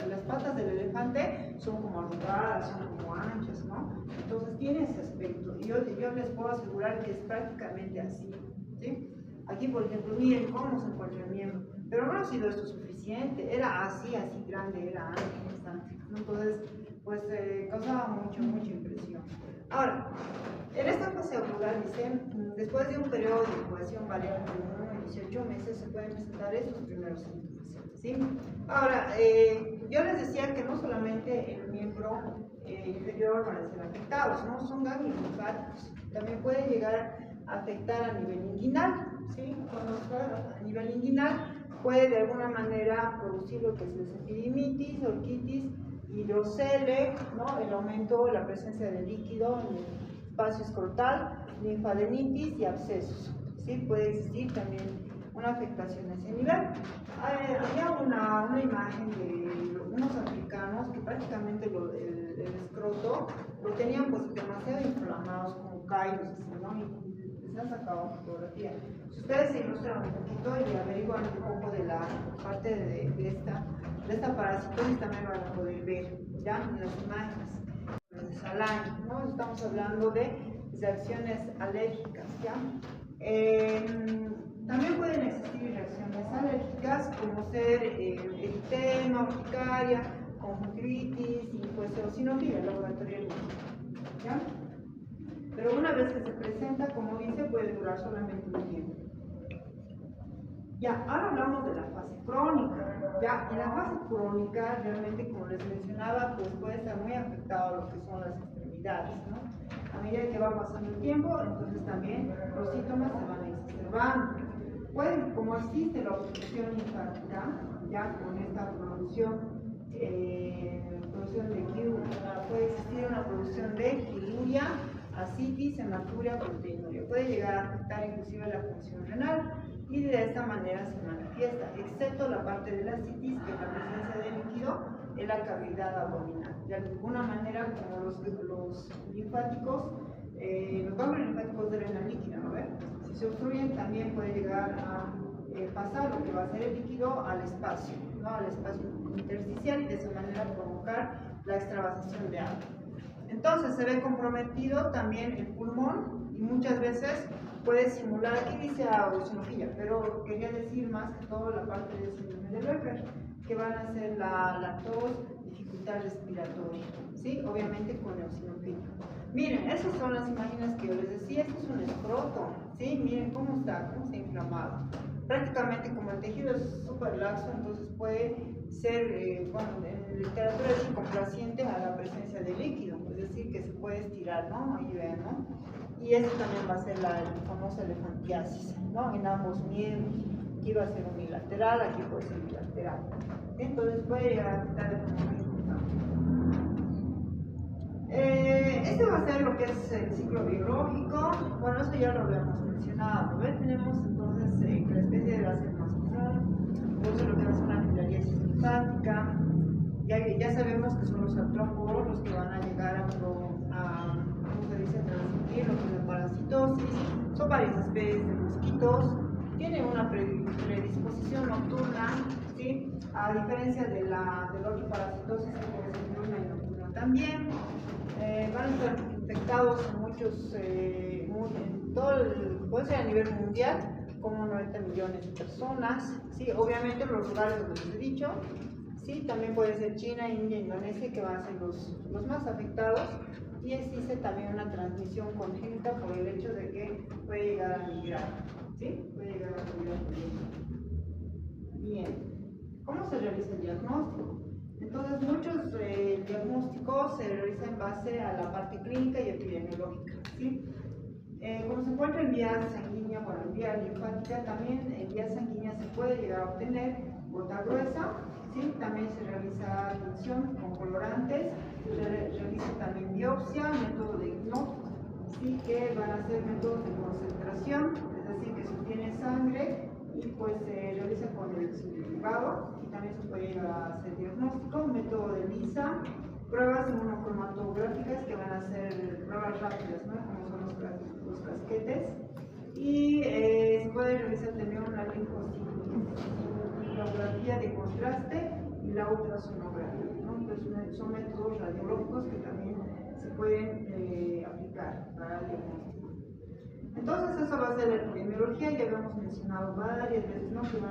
las patas del elefante son como arrugadas, son como anchas, ¿no? Entonces tiene ese aspecto. Y yo les puedo asegurar que es prácticamente así, ¿sí? Aquí, por ejemplo, miren cómo se encuentra el miembro. Pero no ha sido esto suficiente. Era así grande, era ancho, bastante, ¿no? Entonces, pues causaba mucha impresión. Ahora, en esta fase aguda, dicen, después de un periodo de incubación variable de 1 a 18 meses, se pueden presentar estos primeros síntomas, ¿sí? Ahora, yo les decía que no solamente el miembro inferior van a ser afectados, ¿no? Son ganglios linfáticos. También puede llegar a afectar a nivel inguinal, ¿sí? Cuando está a nivel inguinal, puede de alguna manera producir lo que es epidimitis, orquitis, hidrocele, ¿no?, el aumento de la presencia de líquido en el espacio escrotal, linfadenitis y abscesos, ¿sí? Puede existir también una afectación a ese nivel. Había una imagen de unos africanos que prácticamente el escroto lo tenían pues demasiado inflamados, como callos, así, ¿no? Y les han sacado fotografía. Si ustedes se ilustran un poquito y averiguan un poco de la parte de esta parasitosis, también van a poder ver ya en las imágenes. De Saline, ¿no? Estamos hablando de reacciones alérgicas, ¿ya? También pueden existir reacciones alérgicas como ser eritema, urticaria, conjuntivitis y pues eosinofilia laboratorial, ¿ya? Pero una vez que se presenta, como dice, puede durar solamente un tiempo. Ya, ahora hablamos de la fase crónica. Ya, en la fase crónica, realmente, como les mencionaba, pues puede estar muy afectado lo que son las extremidades, ¿no? A medida que va pasando el tiempo, entonces también los síntomas se van exacerbando. Como existe la obstrucción linfática, ya con esta producción de puede existir una producción de quiluria, ascitis, hematuria, proteinuria. Puede llegar a afectar inclusive la función renal, y de esta manera se manifiesta, excepto la parte de la ascitis, que es la presencia de líquido en la cavidad abdominal. De alguna manera, como los linfáticos, los ganglios linfáticos drenan líquido, ¿no ven? Si se obstruyen, también puede llegar a pasar lo que va a ser el líquido al espacio, ¿no?, al espacio intersticial, y de esa manera provocar la extravasación de agua. Entonces se ve comprometido también el pulmón, y muchas veces puede simular, aquí dice eosinofilia, pero quería decir más que todo la parte del síndrome de Leber, que van a ser la tos, dificultad respiratoria, ¿sí? Obviamente con eosinofilia. Miren, esas son las imágenes que yo les decía. Esto es un escroto, ¿sí? Miren cómo está inflamado. Prácticamente, como el tejido es súper laxo, entonces puede ser, bueno, en literatura es complaciente a la presencia de líquido, es decir, que se puede estirar, ¿no? Ahí vean, ¿no? y este también va a ser la famosa elefantiasis, ¿no? En ambos miembros. Aquí va a ser unilateral, aquí puede ser bilateral. Entonces puede llegar a afectar de forma muy importante. Este va a ser lo que es el ciclo biológico. Bueno, eso ya lo habíamos mencionado. Tenemos entonces que la especie va a ser más común, entonces lo que va a ser una filariasis linfática. Ya sabemos que son los artrópodos los que van a llegar a ¿cómo se dice?, transmitir lo que es la parasitosis. Son varias especies de mosquitos, tienen una predisposición nocturna, ¿sí? A diferencia de la parasitosis que puede ser diurna y nocturna también. Van a estar infectados en muchos, en todo puede ser a nivel mundial, como 90 millones de personas, ¿sí? Obviamente los lugares donde les he dicho, ¿sí? También puede ser China, India, Indonesia, que van a ser los más afectados, y existe también una transmisión congénita por el hecho de que puede llegar a migrar, ¿sí? Puede llegar a migrar. Bien, ¿cómo se realiza el diagnóstico? Entonces, muchos diagnósticos se realizan en base a la parte clínica y epidemiológica, ¿sí? Como se encuentra en vía sanguínea, bueno, en vía linfática, también en vía sanguínea se puede llegar a obtener gota gruesa, ¿sí? También se realiza punción con colorantes, se realiza también biopsia, método de diagnóstico, ¿sí? Que van a ser métodos de concentración, es decir, que se obtiene sangre y pues se realiza con el centrifugado, y también se puede llegar a hacer diagnóstico, método de lisa, pruebas inmunocromatográficas que van a ser pruebas rápidas, ¿no? Como son los casquetes, y se puede realizar también una linfoscintilografía de contraste y la ultrasonografía, ¿no? Entonces son métodos radiológicos que también se pueden aplicar para el diagnóstico. Entonces eso va a ser la epidemiología, ya habíamos mencionado varias veces, ¿no? Que estos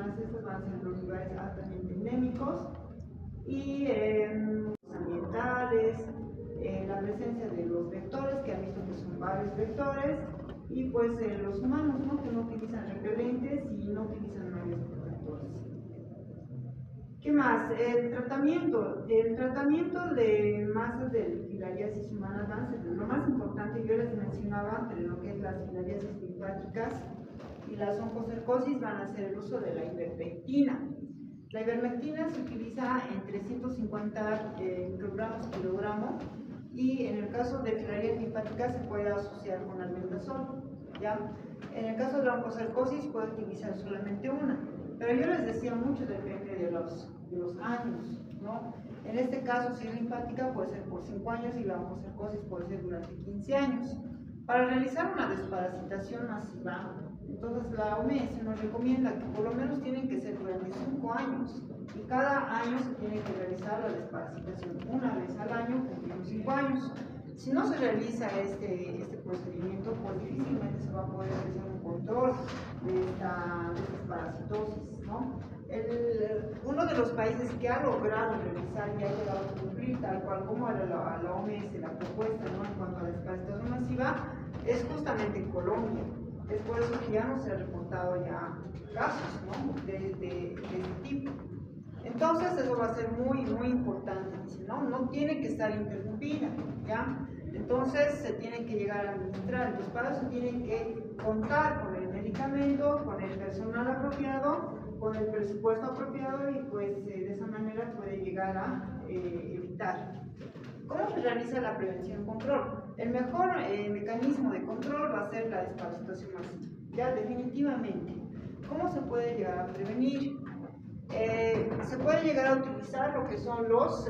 van a ser los lugares altamente endémicos, y ambientales, la presencia de los vectores, que han visto que son varios vectores, y pues los humanos, ¿no? Que no utilizan repelentes y no utilizan medios protectores. ¿Qué más? El tratamiento de masas de filariasis humanas van a ser lo más importante. Yo les mencionaba entre lo que es las filariasis linfáticas y las oncocercosis van a ser el uso de la ivermectina. La ivermectina se utiliza en 350 microgramos por kilogramo, y en el caso de filariasis linfáticas se puede asociar con albendazol, ¿ya? En el caso de la oncocercosis puede utilizar solamente una, pero yo les decía mucho depende de los años, ¿no? En este caso, si es linfática, puede ser por 5 años, y la oncocercosis puede ser durante 15 años. Para realizar una desparasitación masiva, entonces la OMS nos recomienda que por lo menos tienen que ser durante 5 años, y cada año se tiene que realizar la desparasitación una vez al año por 5 años. Si no se realiza este procedimiento, pues difícilmente se va a poder realizar un control de esta desparasitosis, ¿no? Uno de los países que ha logrado realizar y ha llegado a cumplir tal cual como era la OMS, la propuesta, ¿no?, en cuanto a la desparasitación masiva, es justamente Colombia. Es por eso que ya no se han reportado ya casos, ¿no?, de este tipo. Entonces eso va a ser muy importante, ¿no? No tiene que estar interrumpida, ¿ya? Entonces se tiene que llegar a administrar. Los padres se tienen que contar con el medicamento, con el personal apropiado, con el presupuesto apropiado, y pues de esa manera puede llegar a evitar. ¿Cómo se realiza la prevención y control? El mejor mecanismo de control va a ser la desparasitación masiva, ya definitivamente. ¿Cómo se puede llegar a prevenir? Se puede llegar a utilizar lo que son los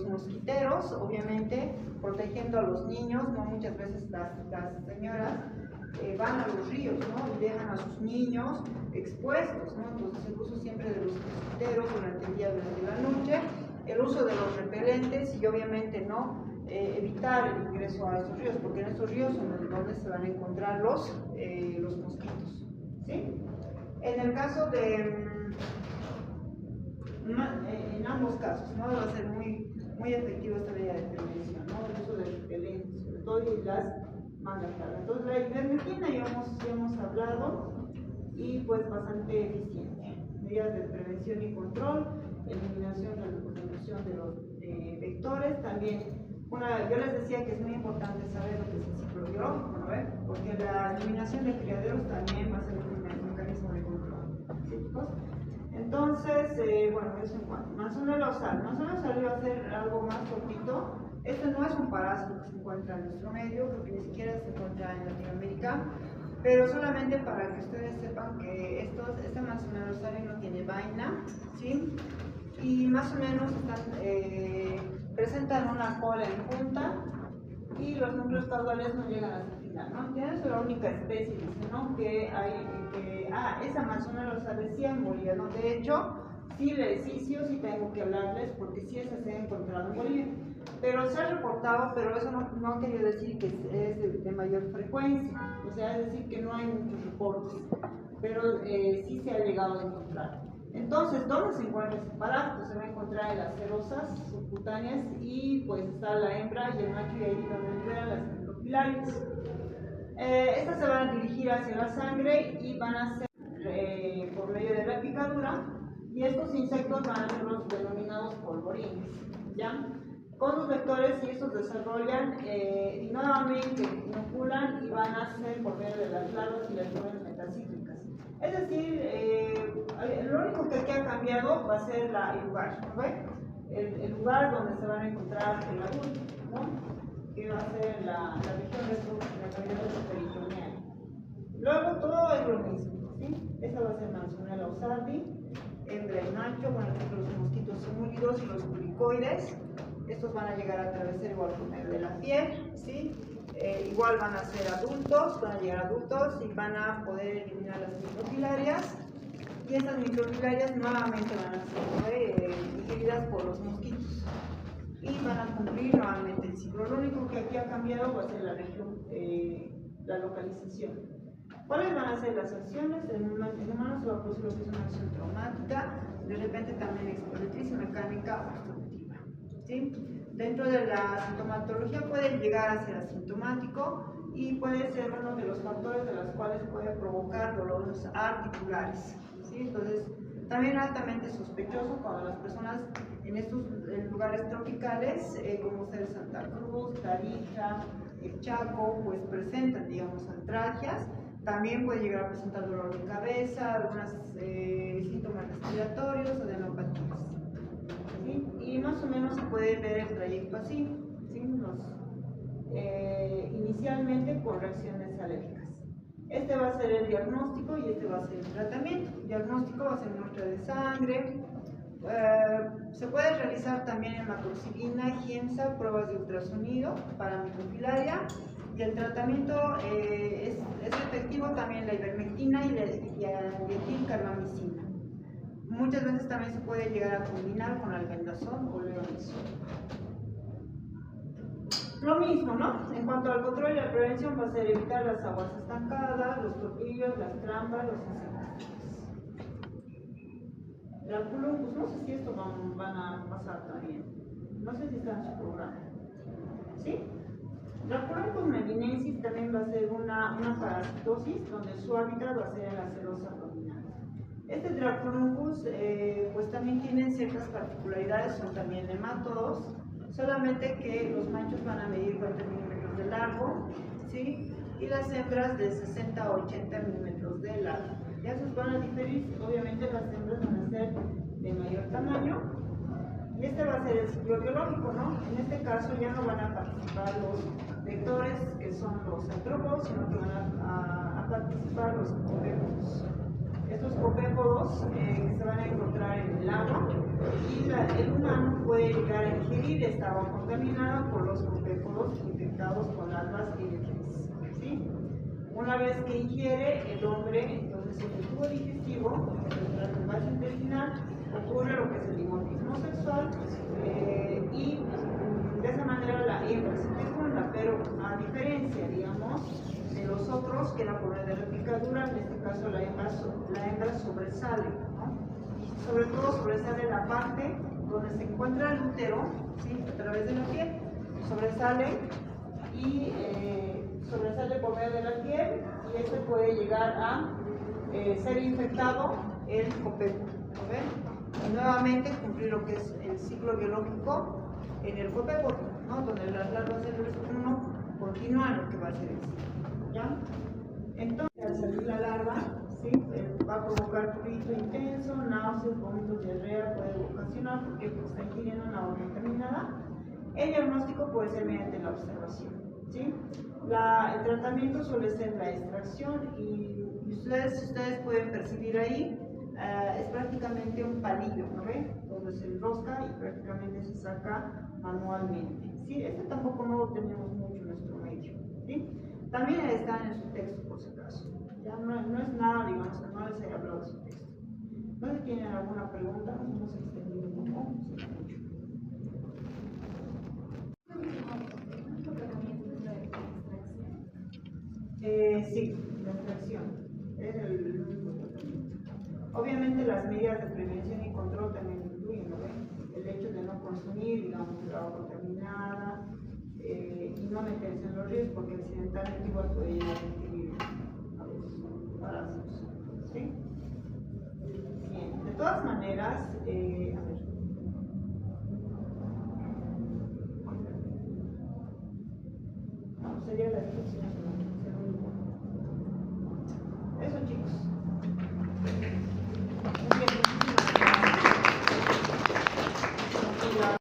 mosquiteros, obviamente, protegiendo a los niños, ¿no? Muchas veces las señoras van a los ríos, ¿no?, y dejan a sus niños expuestos, ¿no? Entonces el uso siempre de los mosquiteros durante el día, durante la noche, el uso de los repelentes, y obviamente no evitar el ingreso a estos ríos, porque en estos ríos son donde se van a encontrar los mosquitos, ¿sí? En el caso de en ambos casos, ¿no?, va a ser muy efectivo esta medida de prevención, ¿no?, el uso de repelentes, sobre todo, y las mangas largas. Entonces la ivermectina ya hemos hablado, y pues bastante eficiente. Medidas de prevención y control, eliminación, reducción de los vectores, también yo les decía que es muy importante saber lo que es el ciclo biológico, ¿no ven? Porque la eliminación de criaderos también va a ser un mecanismo de control. ¿Sí, chicos? Entonces, bueno, eso en cuanto. Manzanero-sal. Manzanero-sal va a ser algo más cortito. Este no es un parásito que se encuentra en nuestro medio, porque ni siquiera se encuentra en Latinoamérica, pero solamente para que ustedes sepan que este Manzanero-sal no tiene vaina, ¿sí? Y más o menos presentan una cola en punta y los núcleos caudales no llegan hasta el final, ¿no? Ya es la única especie, ¿no? Que hay, esa Manzanero-sal decía en Bolivia, ¿no? De hecho, sí o sí tengo que hablarles porque sí esa se ha encontrado en Bolivia. Pero se ha reportado, pero eso no quiere decir que es de mayor frecuencia, o sea, es decir que no hay muchos reportes, pero sí se ha llegado a encontrar. Entonces, ¿dónde se encuentra este parásito? Se va a encontrar en las cerosas subcutáneas y pues está la hembra y el macho y ahí donde liberan las microfilarias. Estas se van a dirigir hacia la sangre y van a ser por medio de la picadura, y estos insectos van a ser los denominados polvorines, ¿ya? Con los vectores, y estos desarrollan y nuevamente inoculan y van a ser por medio de las larvas y las flores metacíclicas. Es decir, lo único que aquí ha cambiado va a ser el lugar, ¿no? El lugar donde se van a encontrar el adulto, ¿no? Que va a ser la región peritoneal. Luego todo es lo mismo, ¿sí? Esta va a ser Manzanero sardi, hembra y macho, bueno, los mosquitos húmidos y los culicoides. Estos van a llegar a atravesar igual por medio de la piel, ¿sí? Igual van a ser adultos, van a llegar adultos y van a poder eliminar las microfilarias. Y estas microfilarias nuevamente van a ser digeridas por los mosquitos y van a cumplir nuevamente el ciclo. Lo único que aquí ha cambiado va a ser la región, la localización. ¿Cuáles van a ser las acciones? En humanos se va a producir lo que es una acción traumática, de repente también explosiva, mecánica o obstructiva, ¿sí? Dentro de la sintomatología puede llegar a ser asintomático y puede ser uno de los factores de los cuales puede provocar dolores articulares, ¿sí? Entonces, también altamente sospechoso cuando las personas en estos lugares tropicales, como ser Santa Cruz, Tarija, el Chaco, pues presentan, digamos, artralgias. También puede llegar a presentar dolor de cabeza, algunos síntomas respiratorios o de adenopatías, ¿sí? Y más o menos se puede ver el trayecto así, ¿sí? Inicialmente por reacciones alérgicas. Este va a ser el diagnóstico y este va a ser el tratamiento. El diagnóstico va a ser muestra de sangre. Se puede realizar también hematoxilina, giemsa, pruebas de ultrasonido para microfilaria, y el tratamiento es efectivo también la ivermectina y la dietilcarbamicina. Muchas veces también se puede llegar a combinar con albendazol o leonazol. Lo mismo, ¿no? En cuanto al control y la prevención, va a ser evitar las aguas estancadas, los topillos, las trampas, los insectos. Draculuncus, no sé si esto van a pasar también. No sé si está en su programa. ¿Sí? Draculuncus medinensis también va a ser una parasitosis donde su hábitat va a ser en la cerosa abdominal. Este Draculuncus pues también tiene ciertas particularidades, son también nematodos, solamente que los machos van a medir 40 milímetros de largo, ¿sí? Y las hembras de 60 a 80 milímetros de largo. Ya esos van a diferir, obviamente las hembras van a ser de mayor tamaño. Y este va a ser el ciclo biológico, ¿no? En este caso ya no van a participar los vectores, que son los artrópodos, sino que van a participar los copépodos. Estos copépodos se van a encontrar en el agua, y el humano puede llegar a ingerir esta agua contaminada por los copépodos infectados con larvas erécteis, ¿sí? Una vez que ingiere el hombre, entonces en el tubo digestivo, en el vaso intestinal, ocurre lo que es el dimorfismo sexual, y de esa manera la hembra se fecunda, pero a diferencia, digamos, de los otros, que la por de la picadura, en este caso la hembra sobresale, ¿no? Y sobre todo sobresale la parte donde se encuentra el útero, ¿sí? A través de la piel, sobresale y sobresale por medio de la piel, y este puede llegar a ser infectado el copépodo, ¿no ven? Y nuevamente cumplir lo que es el ciclo biológico en el copepote, ¿no? Donde las larvas del rescuno continúan lo que va a ser eso, ¿ya? Entonces, al salir la larva, ¿sí? Va a provocar prurito intenso, náuseas, vómitos, diarrea, puede ocasionar porque está ingiriendo una agua contaminada. El diagnóstico puede ser mediante la observación, ¿sí? El tratamiento suele ser la extracción y ustedes pueden percibir ahí, es prácticamente un palillo, ¿no ven? Donde se enrosca y prácticamente se saca manualmente, ¿sí? Este tampoco no lo tenemos mucho en nuestro medio, ¿sí? También está en su texto, por si acaso. Ya no es nada, digamos, que no les haya hablado de su texto. No sé si tienen alguna pregunta, nos hemos extendido un poco. Sí, la extracción es el único tratamiento. Obviamente las medidas de prevención y control también incluyen, ¿no? El hecho de no consumir, digamos, agua contaminada y no meterse en los ríos porque accidentalmente igual puede llegar a adquirir a los parásitos, ¿sí? Bien, de todas maneras, a ver. No, sería la extracción.